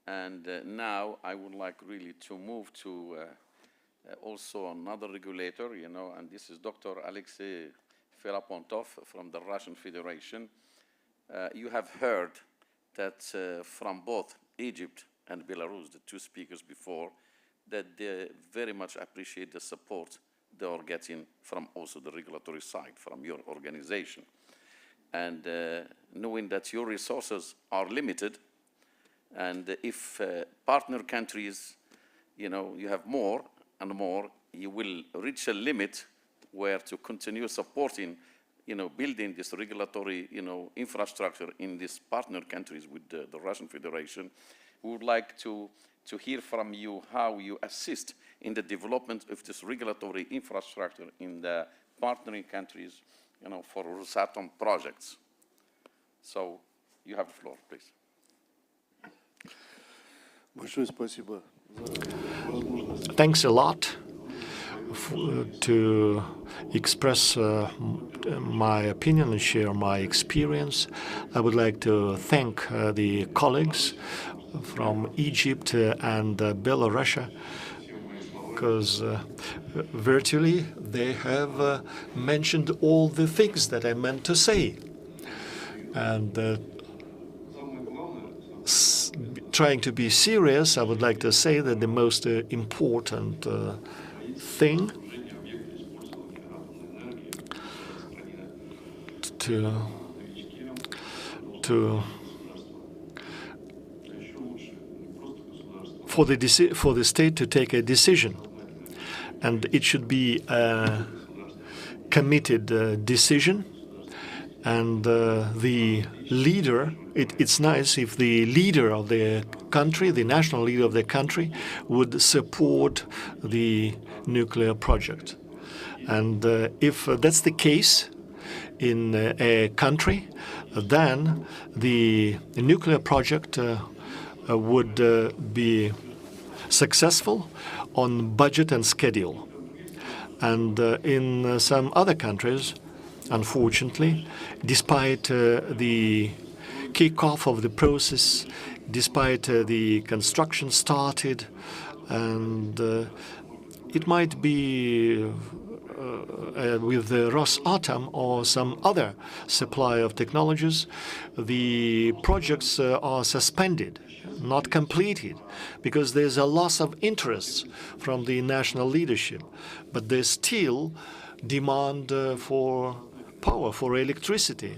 And now I would like really to move to also another regulator, and this is Dr. Alexey Ferapontov from the Russian Federation. You have heard that from both Egypt and Belarus, the two speakers before, that they very much appreciate the support they are getting from also the regulatory side, from your organization. And knowing that your resources are limited, and if partner countries, you have more and more, you will reach a limit where to continue supporting, building this regulatory, infrastructure in these partner countries with the Russian Federation. We would like to hear from you how you assist in the development of this regulatory infrastructure in the partnering countries, for Rosatom projects. So you have the floor, please. Thanks a lot to express my opinion and share my experience. I would like to thank the colleagues from Egypt and Belarus, because virtually they have mentioned all the things that I meant to say. And trying to be serious, I would like to say that the most important thing for the state to take a decision, and it should be a committed decision. And the leader, it's nice if the leader of the country, the national leader of the country, would support the nuclear project. And if that's the case in a country, then the nuclear project would be successful on budget and schedule. And in some other countries, unfortunately, despite the kickoff of the process, despite the construction started, and it might be with the Rosatom or some other supply of technologies, the projects are suspended, not completed, because there's a loss of interest from the national leadership. But there's still demand for power, for electricity.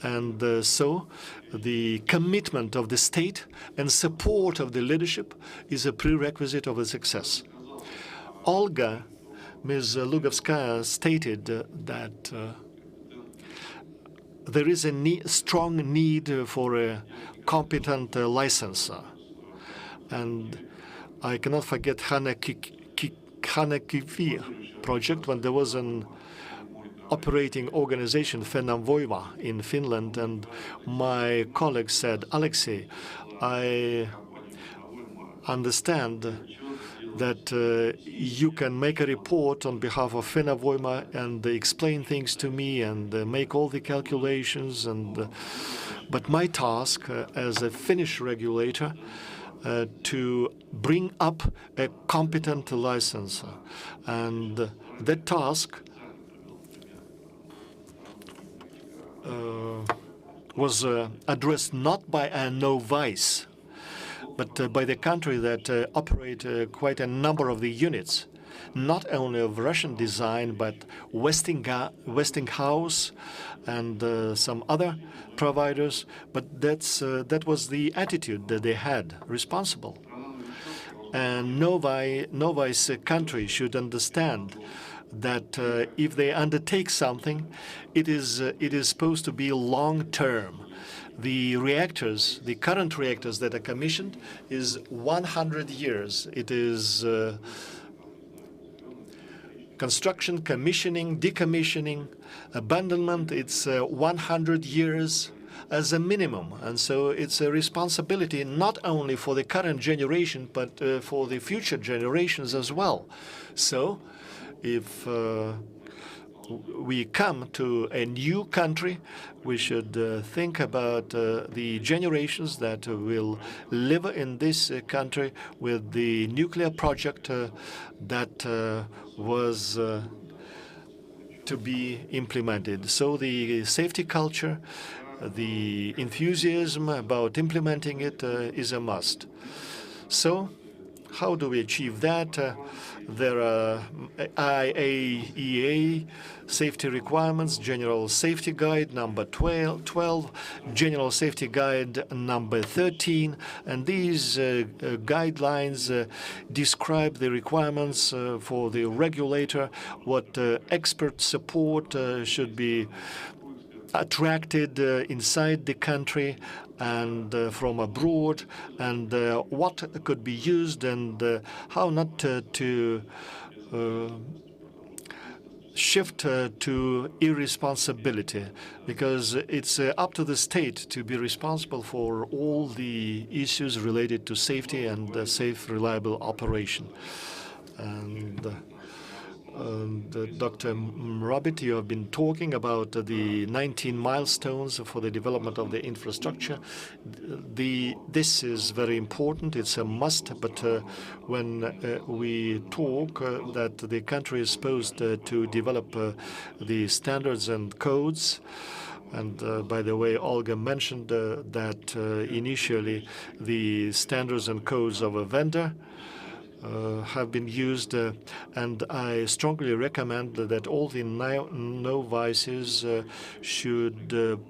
And so the commitment of the state and support of the leadership is a prerequisite of a success. Olga, Ms. Lugovskaya, stated that there is a strong need for a competent licensor. And I cannot forget Hanekivi project, when there was an operating organization, Fenavoima, in Finland, and my colleague said, Alexei, I understand that you can make a report on behalf of Fenavoima and explain things to me and make all the calculations. But my task as a Finnish regulator to bring up a competent licensor. And that task was addressed not by a novice, but by the country that operate quite a number of the units, not only of Russian design, but Westinghouse and some other providers. But that was the attitude that they had, responsible. And novice country should understand that if they undertake something, it is supposed to be long-term. The reactors, the current reactors that are commissioned, is 100 years. It is construction, commissioning, decommissioning, abandonment. It's 100 years as a minimum. And so it's a responsibility not only for the current generation, but for the future generations as well. So if we come to a new country, we should think about the generations that will live in this country with the nuclear project that was to be implemented. So the safety culture, the enthusiasm about implementing it is a must. So how do we achieve that? There are IAEA safety requirements, General Safety Guide number 12, General Safety Guide number 13, and these guidelines describe the requirements for the regulator, what expert support should be attracted inside the country and from abroad, and what could be used and how not to shift to irresponsibility, because it's up to the state to be responsible for all the issues related to safety and safe, reliable operation. And Dr. Mrabit, you have been talking about the 19 milestones for the development of the infrastructure. This is very important. It's a must. But when we talk that the country is supposed to develop the standards and codes, and by the way, Olga mentioned that initially the standards and codes of a vendor have been used, and I strongly recommend that all the novices should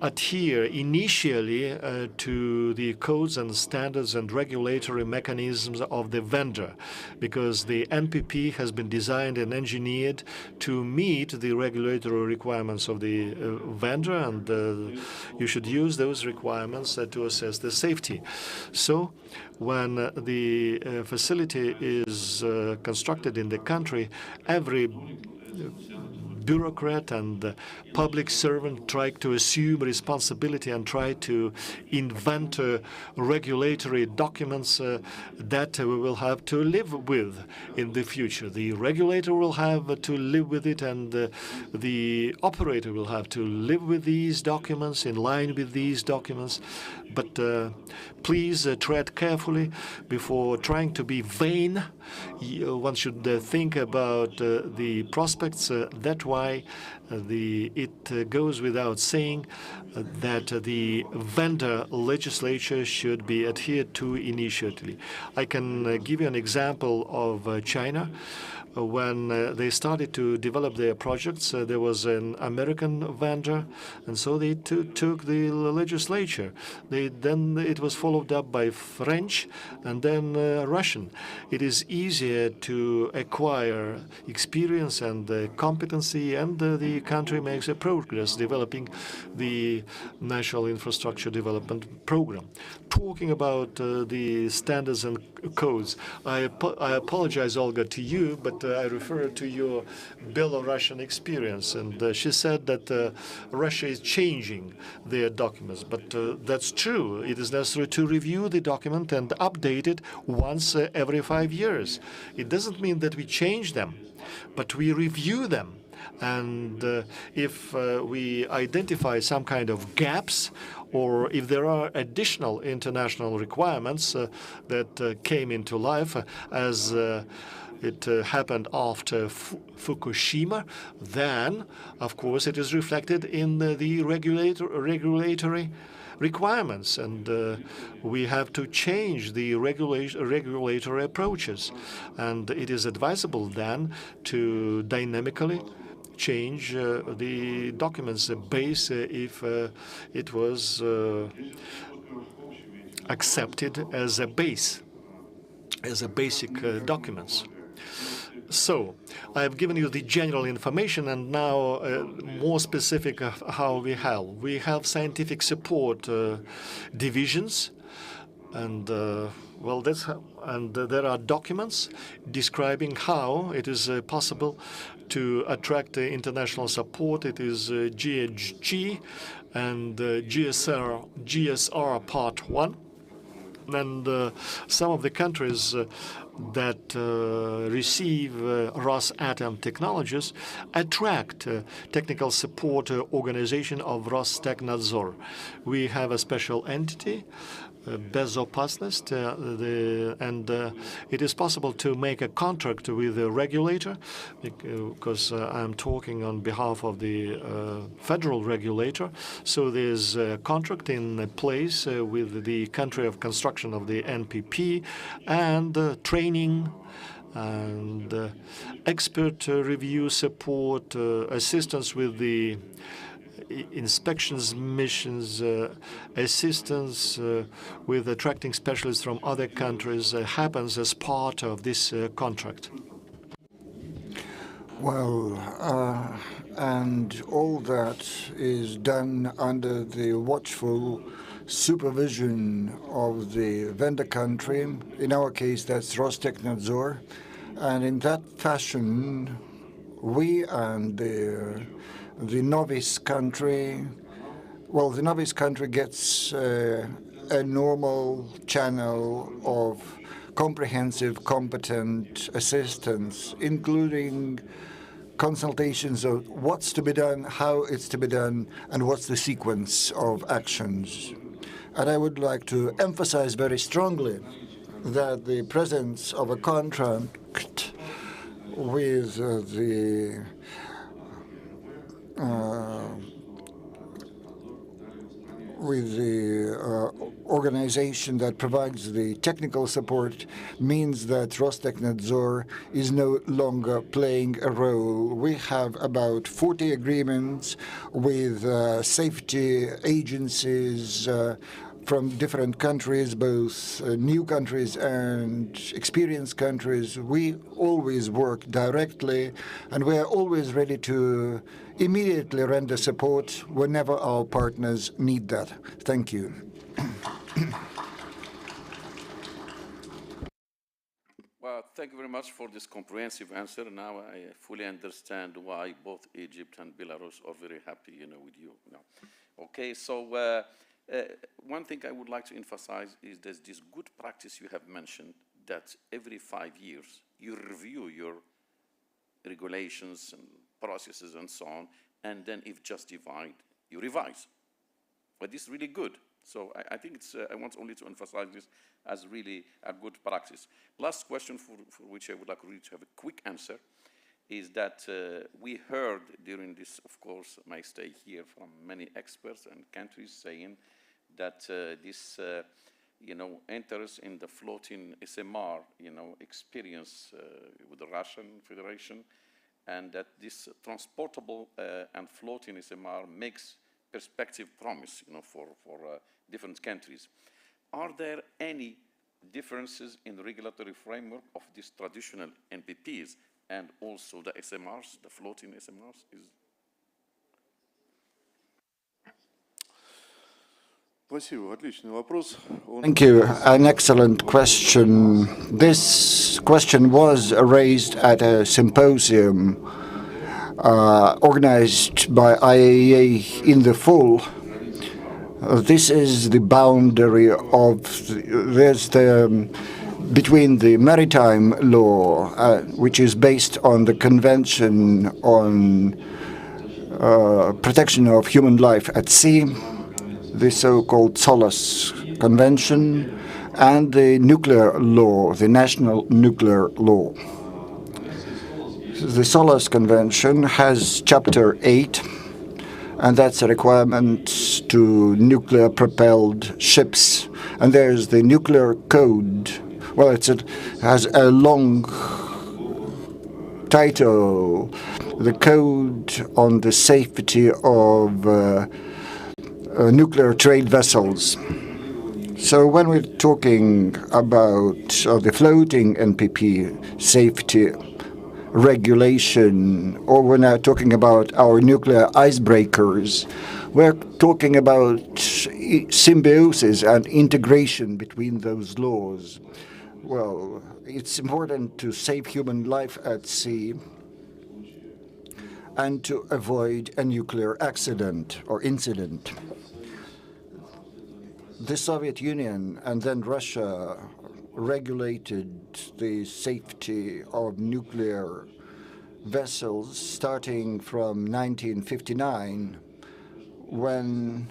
adhere initially to the codes and standards and regulatory mechanisms of the vendor, because the NPP has been designed and engineered to meet the regulatory requirements of the vendor, and you should use those requirements to assess the safety. So when the facility is constructed in the country, every bureaucrat and public servant try to assume responsibility and try to invent regulatory documents that we will have to live with in the future. The regulator will have to live with it, and the operator will have to live with these documents, in line with these documents. But please tread carefully before trying to be vain. One should think about the prospects. That's why it goes without saying that the vendor legislature should be adhered to initially. I can give you an example of China. when they started to develop their projects, there was an American vendor, and so they took the legislature. Then it was followed up by French and then Russian. It is easier to acquire experience and competency, and the country makes a progress developing the National Infrastructure Development Program. Talking about the standards and codes, I apologize, Olga, to you, but I refer to your Belarusian experience. And she said that Russia is changing their documents. But that's true. It is necessary to review the document and update it once every 5 years. It doesn't mean that we change them, but we review them. And if we identify some kind of gaps, or if there are additional international requirements that came into life as it happened after Fukushima, then, of course, it is reflected in the regulatory requirements, and we have to change the regulatory approaches. And it is advisable then to dynamically change the documents base if it was accepted as a base, as a basic documents. So I have given you the general information, and now more specific how we have. We have scientific support divisions, and well, that's how, and there are documents describing how it is possible to attract international support. It is GHG and GSR Part 1. And some of the countries that receive Rosatom technologies attract technical support organization of Rostechnadzor. We have a special entity, Bezopasnost, and it is possible to make a contract with the regulator, because I'm talking on behalf of the federal regulator. So there's a contract in place with the country of construction of the NPP, and training and expert review support, assistance with the inspections missions, assistance with attracting specialists from other countries happens as part of this contract. Well, and all that is done under the watchful supervision of the vendor country. In our case, that's Rostechnadzor. And in that fashion, we and the novice country, well, the novice country gets a normal channel of comprehensive, competent assistance, including consultations of what's to be done, how it's to be done, and what's the sequence of actions. And I would like to emphasize very strongly that the presence of a contract with the organization that provides the technical support means that Rostechnadzor is no longer playing a role. We have about 40 agreements with safety agencies from different countries, both new countries and experienced countries. We always work directly, and we are always ready to immediately render support whenever our partners need that. Thank you. Well, thank you very much for this comprehensive answer. Now I fully understand why both Egypt and Belarus are very happy, with you. Okay, so one thing I would like to emphasize is there's this good practice you have mentioned, that every 5 years you review your regulations and processes and so on, and then if justified, you revise. But this is really good. So I think it's, I want only to emphasize this as really a good practice. Last question for which I would like really to have a quick answer is that we heard during this, of course, my stay here from many experts and countries saying that this enters in the floating SMR, experience with the Russian Federation, and that this transportable and floating SMR makes perspective promise, for different countries. Are there any differences in the regulatory framework of these traditional NPPs and also the SMRs, the floating SMRs? Thank you. An excellent question. This question was raised at a symposium organized by IAEA in the fall. This is the boundary of between the maritime law, which is based on the Convention on Protection of Human Life at Sea, the so-called SOLAS Convention, and the nuclear law, the national nuclear law. The SOLAS Convention has Chapter 8, and that's a requirement to nuclear-propelled ships. And there's the nuclear code. Well, it has a long title, the Code on the Safety of Nuclear Trade Vessels. So when we're talking about the floating NPP safety regulation, or we're now talking about our nuclear icebreakers, we're talking about symbiosis and integration between those laws. Well, it's important to save human life at sea and to avoid a nuclear accident or incident. The Soviet Union and then Russia regulated the safety of nuclear vessels starting from 1959, when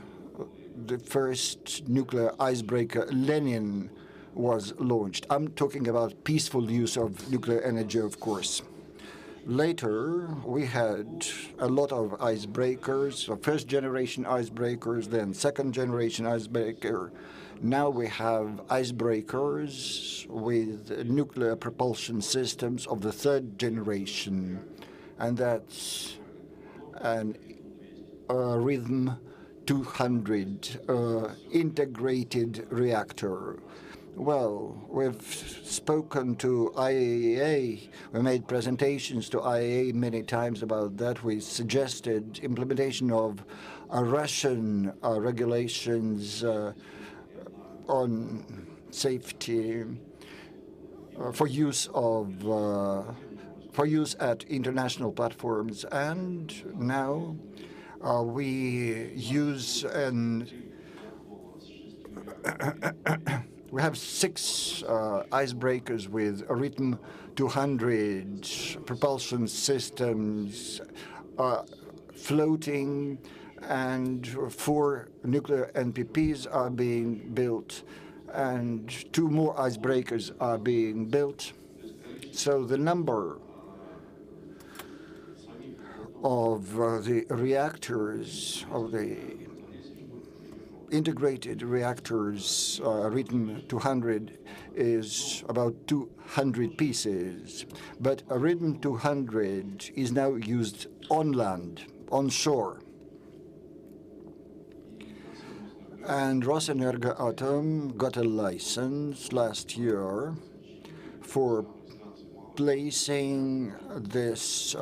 the first nuclear icebreaker Lenin was launched. I'm talking about peaceful use of nuclear energy, of course. Later, we had a lot of icebreakers, so first-generation icebreakers, then second-generation icebreaker. Now we have icebreakers with nuclear propulsion systems of the third generation, and that's an Rhythm 200 integrated reactor. Well, we've spoken to IAEA. We made presentations to IAEA many times about that. We suggested implementation of Russian regulations on safety for use at international platforms, and now we use we have 6 icebreakers with Rhythm 200 propulsion systems floating, and 4 nuclear NPPs are being built, and 2 more icebreakers are being built. So the number of the reactors, of the integrated reactors, Rhythm 200, is about 200 pieces. But a Rhythm 200 is now used on land, on shore. And Rosenergoatom got a license last year for placing this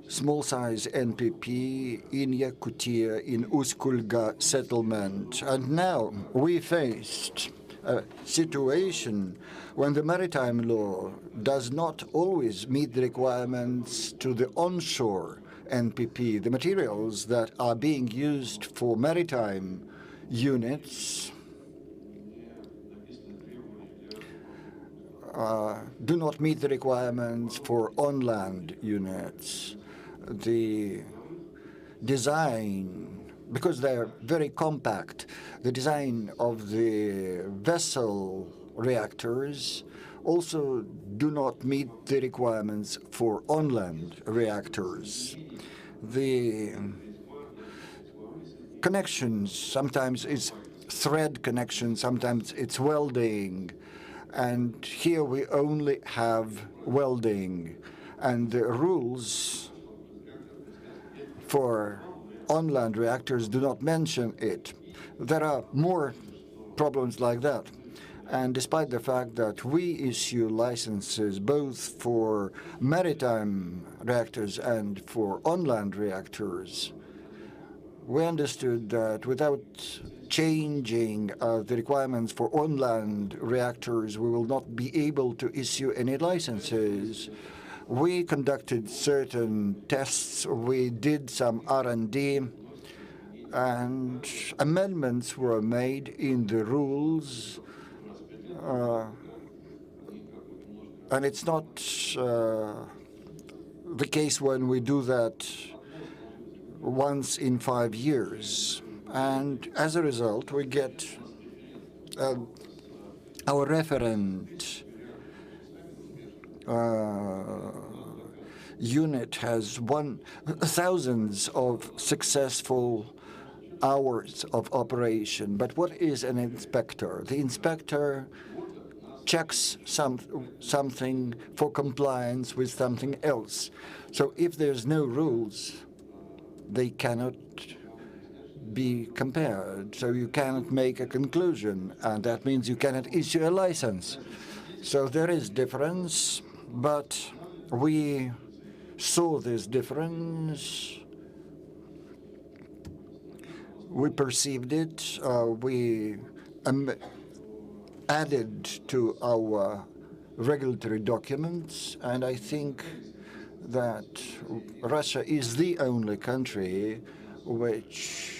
small-size NPP in Yakutia, in Uskulga settlement. And now we faced a situation when the maritime law does not always meet the requirements to the onshore NPP. The materials that are being used for maritime units do not meet the requirements for on-land units. The design, because they're very compact, the design of the vessel reactors also do not meet the requirements for on-land reactors. The connections sometimes is thread connection, sometimes it's welding. And here we only have welding. And the rules for on-land reactors do not mention it. There are more problems like that. And despite the fact that we issue licenses both for maritime reactors and for on-land reactors, we understood that without changing the requirements for on-land reactors, we will not be able to issue any licenses. We conducted certain tests, we did some R&D, and amendments were made in the rules. And it's not the case when we do that once in 5 years. And as a result, we get our referent unit has thousands of successful hours of operation. But what is an inspector? The inspector checks something for compliance with something else. So if there's no rules, they cannot be compared. So you cannot make a conclusion, and that means you cannot issue a license. So there is difference, but we saw this difference. We perceived it. We added to our regulatory documents, and I think that Russia is the only country which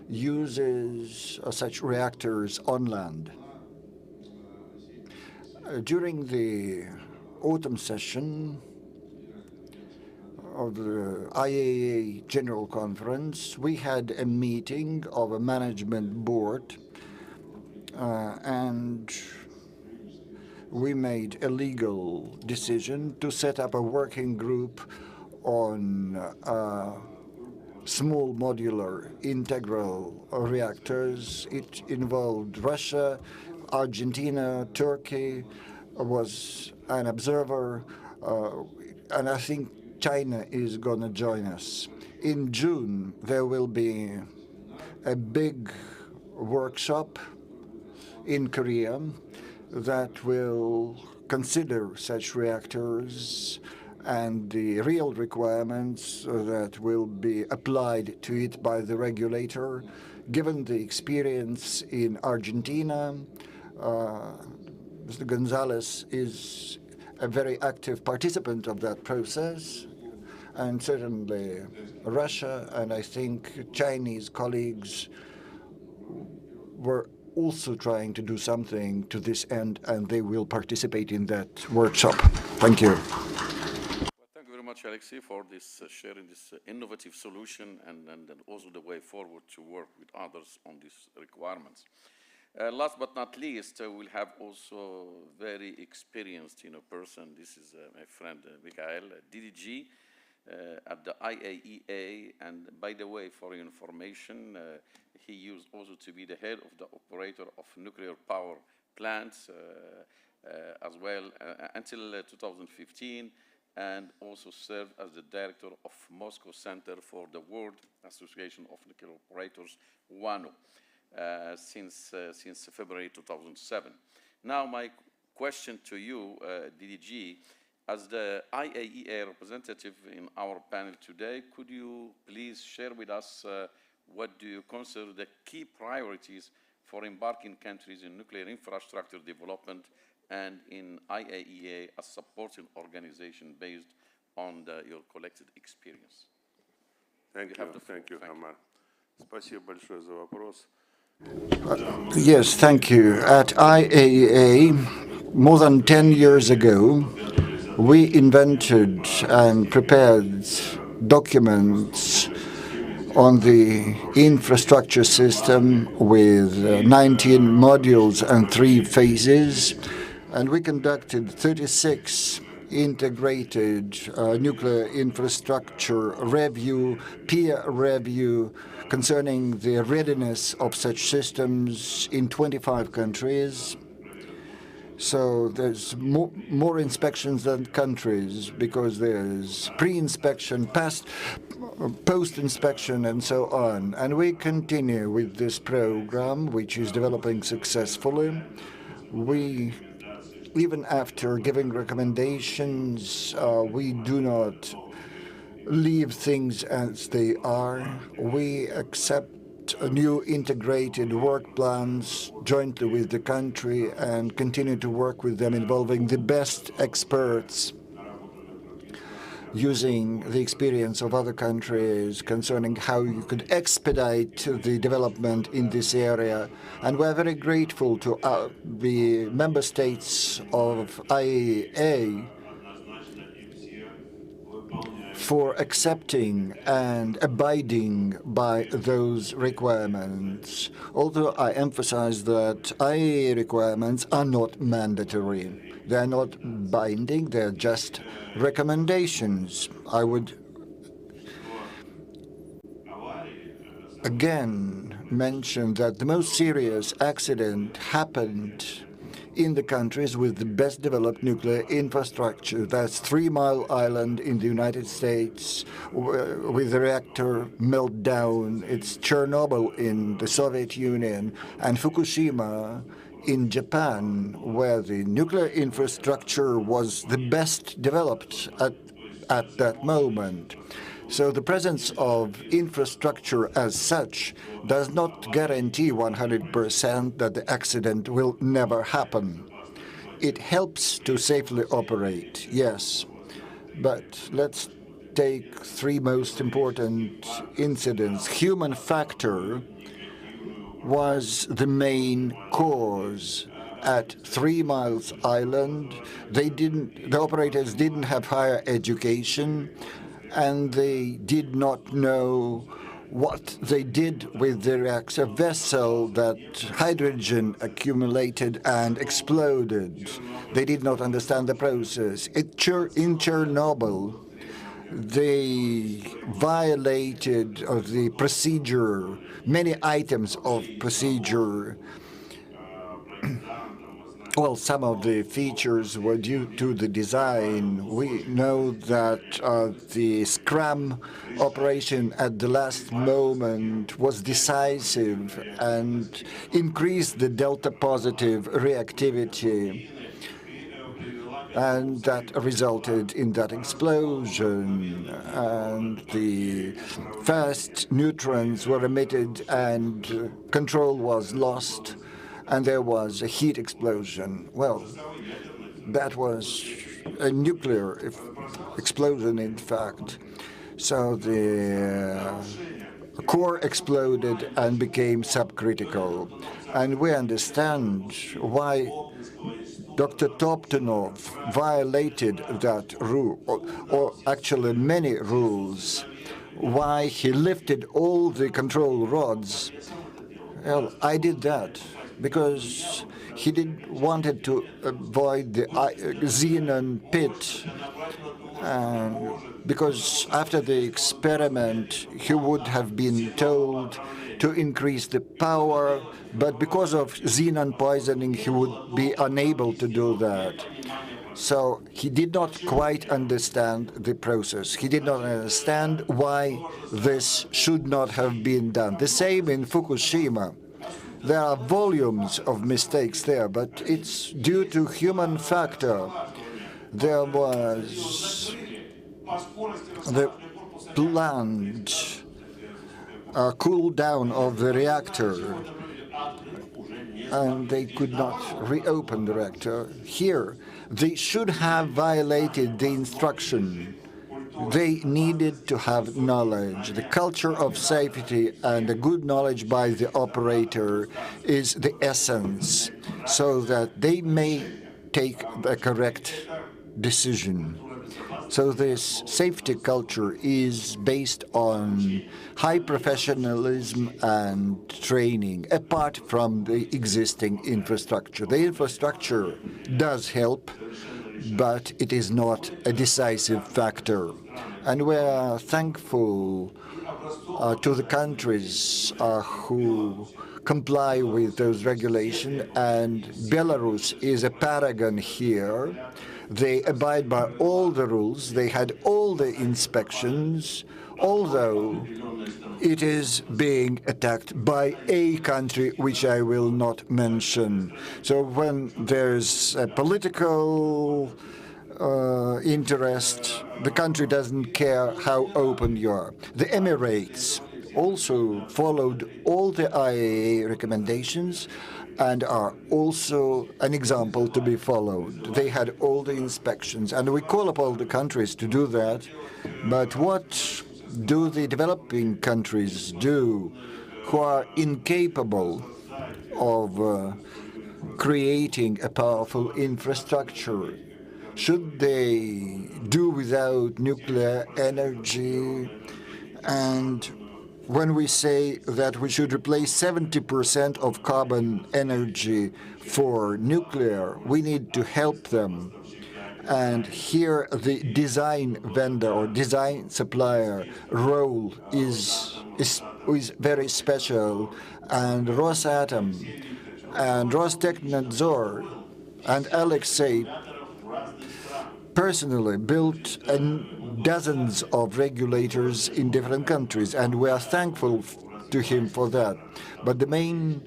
uses such reactors on land. During the autumn session of the IAEA General Conference, we had a meeting of a management board, and we made a legal decision to set up a working group on small modular integral reactors. It involved Russia, Argentina, Turkey was an observer, and I think China is going to join us. In June, there will be a big workshop in Korea that will consider such reactors and the real requirements that will be applied to it by the regulator. Given the experience in Argentina, Mr. Gonzalez is a very active participant of that process, and certainly Russia, and I think Chinese colleagues were also trying to do something to this end, and they will participate in that workshop. Thank you. Thank you very much, Alexei, for this sharing this innovative solution and also the way forward to work with others on these requirements. Last but not least, we'll have also very experienced person. This is my friend Mikhail, DDG at the IAEA. And by the way, for your information, he used also to be the head of the operator of nuclear power plants as well until 2015, and also served as the director of Moscow Center for the World Association of Nuclear Operators, WANO. Since February 2007. Now, my question to you, DDG, as the IAEA representative in our panel today, could you please share with us what do you consider the key priorities for embarking countries in nuclear infrastructure development and in IAEA as supporting organization based on your collected experience? Thank you, Hamar. Спасибо большое за вопрос. Yes, thank you. At IAEA, more than 10 years ago, we invented and prepared documents on the infrastructure system with 19 modules and 3 phases, and we conducted 36 integrated nuclear infrastructure review, peer review concerning the readiness of such systems in 25 countries. So there's more inspections than countries because there's pre-inspection, post-inspection, and so on. And we continue with this program, which is developing successfully. We, even after giving recommendations, we do not leave things as they are. We accept new integrated work plans jointly with the country and continue to work with them involving the best experts using the experience of other countries concerning how you could expedite the development in this area. And we're very grateful to the member states of IAEA for accepting and abiding by those requirements. Although I emphasize that IAEA requirements are not mandatory. They are not binding, they're just recommendations. I would again mention that the most serious accident happened in the countries with the best developed nuclear infrastructure. That's 3 Mile Island in the United States with the reactor meltdown. It's Chernobyl in the Soviet Union and Fukushima in Japan, where the nuclear infrastructure was the best developed at that moment. So the presence of infrastructure as such does not guarantee 100% that the accident will never happen. It helps to safely operate, yes. But let's take 3 most important incidents. Human factor was the main cause. At 3 Miles Island, the operators didn't have higher education, and they did not know what they did with the reactor vessel that hydrogen accumulated and exploded. They did not understand the process. In Chernobyl, they violated the procedure, many items of procedure. Well, some of the features were due to the design. We know that the scram operation at the last moment was decisive and increased the delta positive reactivity. And that resulted in that explosion. And the first neutrons were emitted and control was lost. And there was a heat explosion. Well, that was a nuclear explosion, in fact. So the core exploded and became subcritical. And we understand why Dr. Toptonov violated that rule, or actually many rules, why he lifted all the control rods. Well, I did that because he wanted to avoid the xenon pit. Because after the experiment, he would have been told to increase the power, but because of xenon poisoning, he would be unable to do that. So he did not quite understand the process. He did not understand why this should not have been done. The same in Fukushima. There are volumes of mistakes there, but it's due to human factor. There was the planned cool down of the reactor, and they could not reopen the reactor. Here, they should have violated the instruction. They needed to have knowledge. The culture of safety and a good knowledge by the operator is the essence, so that they may take the correct decision. So this safety culture is based on high professionalism and training, apart from the existing infrastructure. The infrastructure does help, but it is not a decisive factor. And we are thankful to the countries who comply with those regulations, and Belarus is a paragon here. They abide by all the rules. They had all the inspections, although it is being attacked by a country which I will not mention. So when there's a political interest, the country doesn't care how open you are. The Emirates also followed all the IAEA recommendations and are also an example to be followed. They had all the inspections, and we call upon the countries to do that. But what do the developing countries do who are incapable of creating a powerful infrastructure? Should they do without nuclear energy? And when we say that we should replace 70% of carbon energy for nuclear, we need to help them. And here the design vendor or design supplier role is very special. And Rosatom and Rostechnadzor and Alexei personally built dozens of regulators in different countries, and we are thankful to him for that. But the main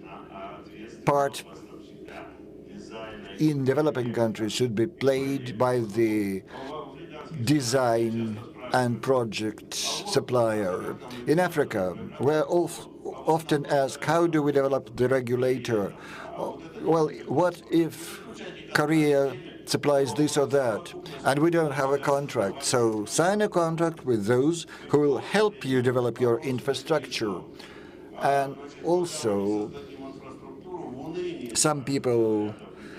part in developing countries should be played by the design and project supplier. In Africa, we're often asked, how do we develop the regulator? Well, what if Korea supplies this or that, and we don't have a contract? So sign a contract with those who will help you develop your infrastructure. And also, some people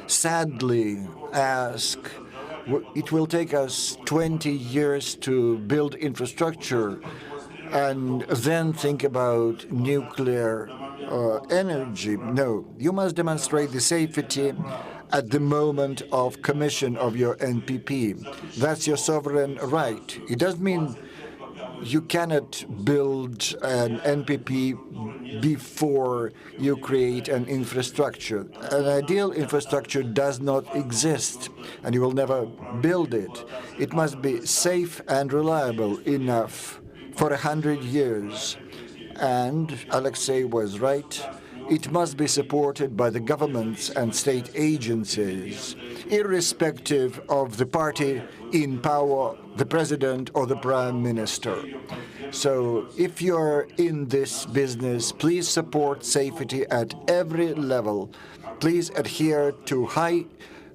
sadly ask, it will take us 20 years to build infrastructure and then think about nuclear energy. No, you must demonstrate the safety at the moment of commission of your NPP. That's your sovereign right. It doesn't mean you cannot build an NPP before you create an infrastructure. An ideal infrastructure does not exist, and you will never build it. It must be safe and reliable enough for 100 years. And Alexei was right. It must be supported by the governments and state agencies, irrespective of the party in power, the president or the prime minister. So if you're in this business, please support safety at every level. Please adhere to high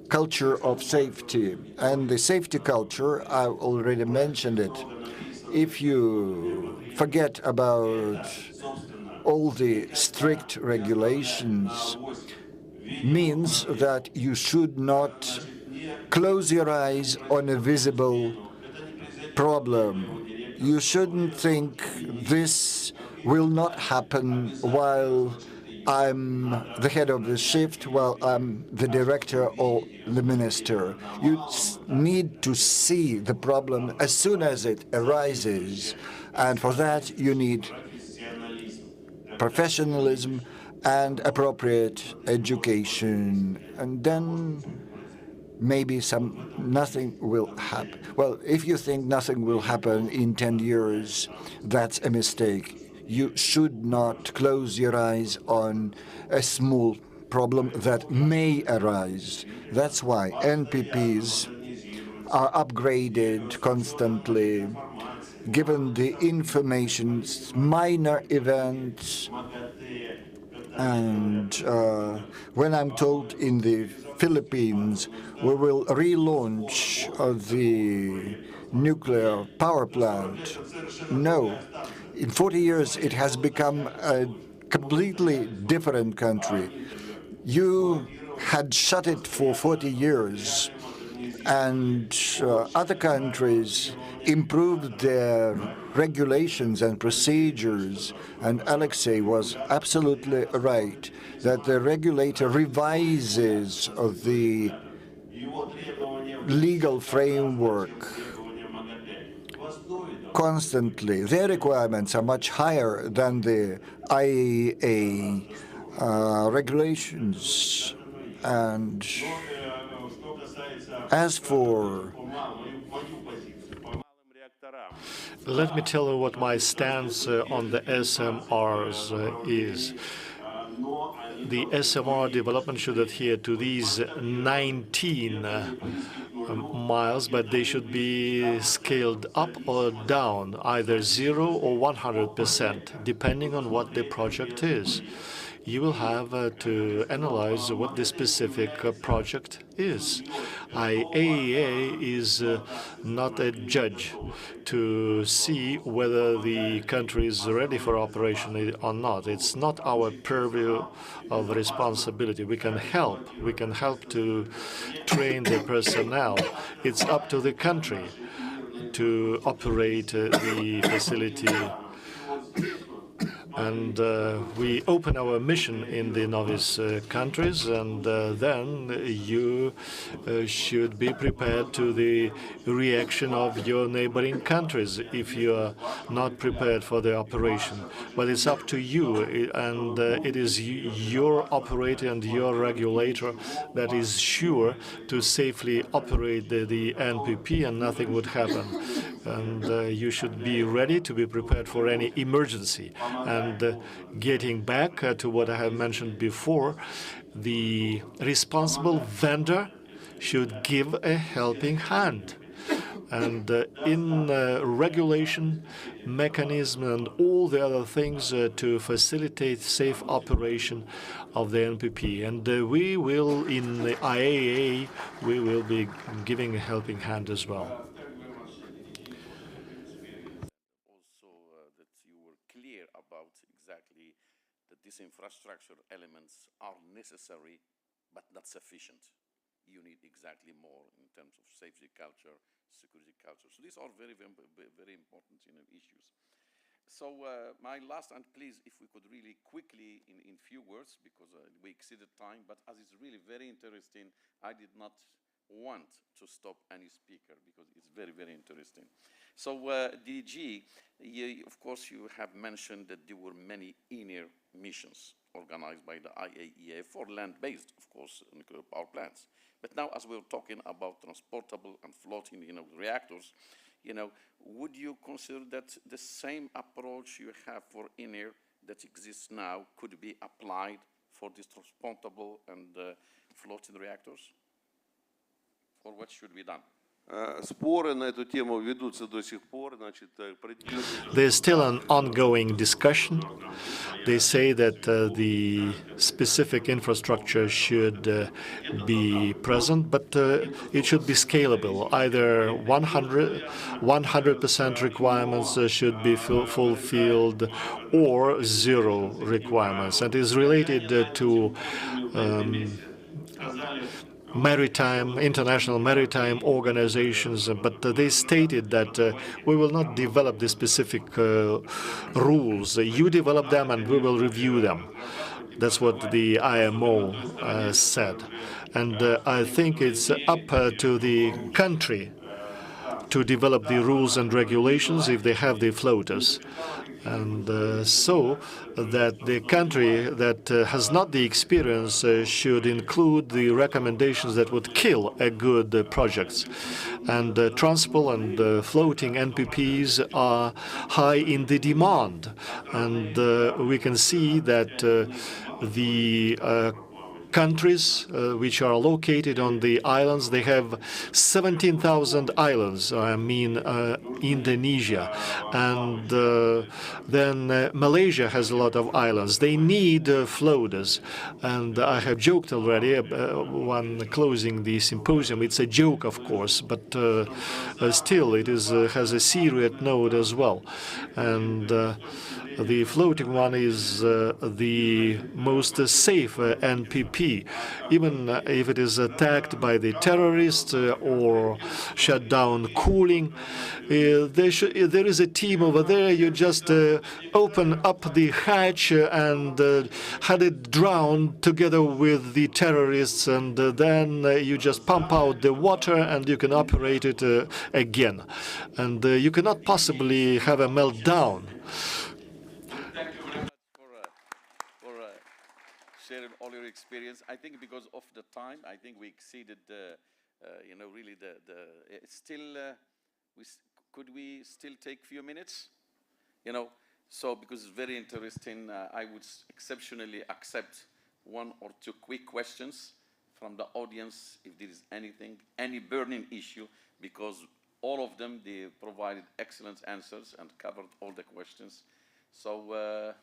culture of safety. And the safety culture, I already mentioned it. If you forget about all the strict regulations, means that you should not close your eyes on a visible problem. You shouldn't think this will not happen while I'm the head of the shift, while I'm the director or the minister. You need to see the problem as soon as it arises, and for that you need professionalism and appropriate education, and then maybe nothing will happen. Well, if you think nothing will happen in 10 years, that's a mistake. You should not close your eyes on a small problem that may arise. That's why NPPs are upgraded constantly, given the information, minor events. And when I'm told in the Philippines we will relaunch the nuclear power plant, no. In 40 years it has become a completely different country. You had shut it for 40 years, and other countries improved their regulations and procedures, and Alexei was absolutely right that the regulator revises the legal framework constantly. Their requirements are much higher than the IAEA regulations. And as for Let me tell you what my stance on the SMRs is. The SMR development should adhere to these 19 miles, but they should be scaled up or down, either 0 or 100%, depending on what the project is. You will have to analyze what the specific project is. IAEA is not a judge to see whether the country is ready for operation or not. It's not our purview of responsibility. We can help. We can help to train the personnel. It's up to the country to operate the facility. And we open our mission in the novice countries, and then you should be prepared to the reaction of your neighboring countries if you are not prepared for the operation. But it's up to you, and it is your operator and your regulator that is sure to safely operate the NPP, and nothing would happen. And you should be ready to be prepared for any emergency. And getting back to what I have mentioned before, the responsible vendor should give a helping hand. And in regulation mechanism and all the other things to facilitate safe operation of the NPP. And we will, in the IAEA, we will be giving a helping hand as well. These infrastructure elements are necessary, but not sufficient. You need exactly more in terms of safety culture, security culture. So these are very, very important issues. So my last, and please, if we could really quickly, in few words, because we exceeded time, but as it's really very interesting, I did not want to stop any speaker because it's very, very interesting. So DG, of course, you have mentioned that there were many INER missions organized by the IAEA for land-based, of course, nuclear power plants. But now, as we're talking about transportable and floating, reactors, would you consider that the same approach you have for INER that exists now could be applied for these transportable and floating reactors? Or what should be done? There's still an ongoing discussion. They say that the specific infrastructure should be present, but it should be scalable. Either 100% requirements should be fulfilled or 0 requirements. And is related to international maritime organizations, but they stated that we will not develop the specific rules. You develop them and we will review them. That's what the IMO said. And I think it's up to the country to develop the rules and regulations if they have the floaters. And so that the country that has not the experience should include the recommendations that would kill a good projects. And transport and floating NPPs are high in the demand. And we can see that the countries which are located on the islands, they have 17,000 islands, Indonesia. And then Malaysia has a lot of islands. They need floaters. And I have joked already when closing the symposium. It's a joke, of course, but still it has a serious note as well. And the floating one is the most safe NPP NPP, even if it is attacked by the terrorists or shut down cooling. There is a team over there. You just open up the hatch and had it drown together with the terrorists, and then you just pump out the water and you can operate it again. And you cannot possibly have a meltdown. Thank you very much for sharing all your experience. I think because of the time, I think we exceeded really it's still, could we still take a few minutes? So because it's very interesting, I would exceptionally accept 1 or 2 quick questions from the audience if there is anything, any burning issue, because all of them, they provided excellent answers and covered all the questions. So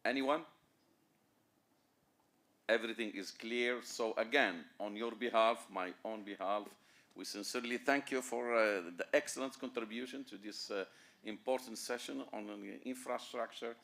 anyone? Everything is clear. So again, on your behalf, my own behalf, we sincerely thank you for the excellent contribution to this important session on infrastructure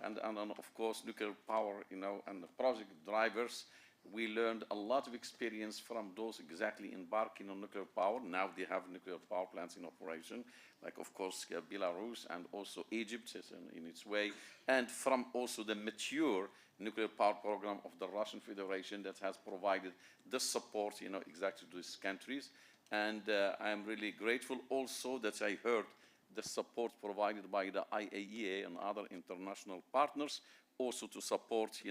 and on, of course, nuclear power, and the project drivers. We learned a lot of experience from those exactly embarking on nuclear power. Now they have nuclear power plants in operation, like, of course, Belarus and also Egypt is in its way, and from also the mature nuclear power program of the Russian Federation that has provided the support, exactly to these countries. And I'm really grateful also that I heard the support provided by the IAEA and other international partners also to support,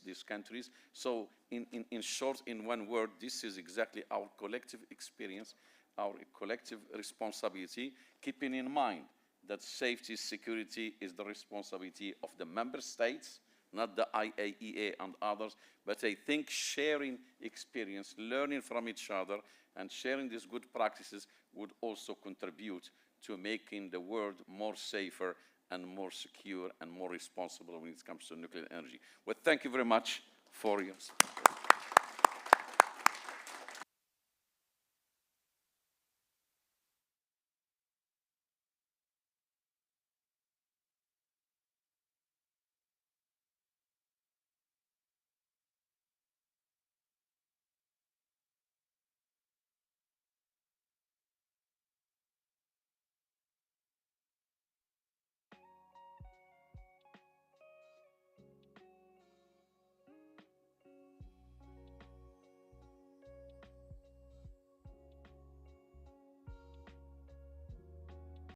these countries. So in short, in one word, this is exactly our collective experience, our collective responsibility, keeping in mind that safety, security is the responsibility of the member states, not the IAEA and others. But I think sharing experience, learning from each other, and sharing these good practices would also contribute to making the world more safer and more secure and more responsible when it comes to nuclear energy. Well, thank you very much for your support.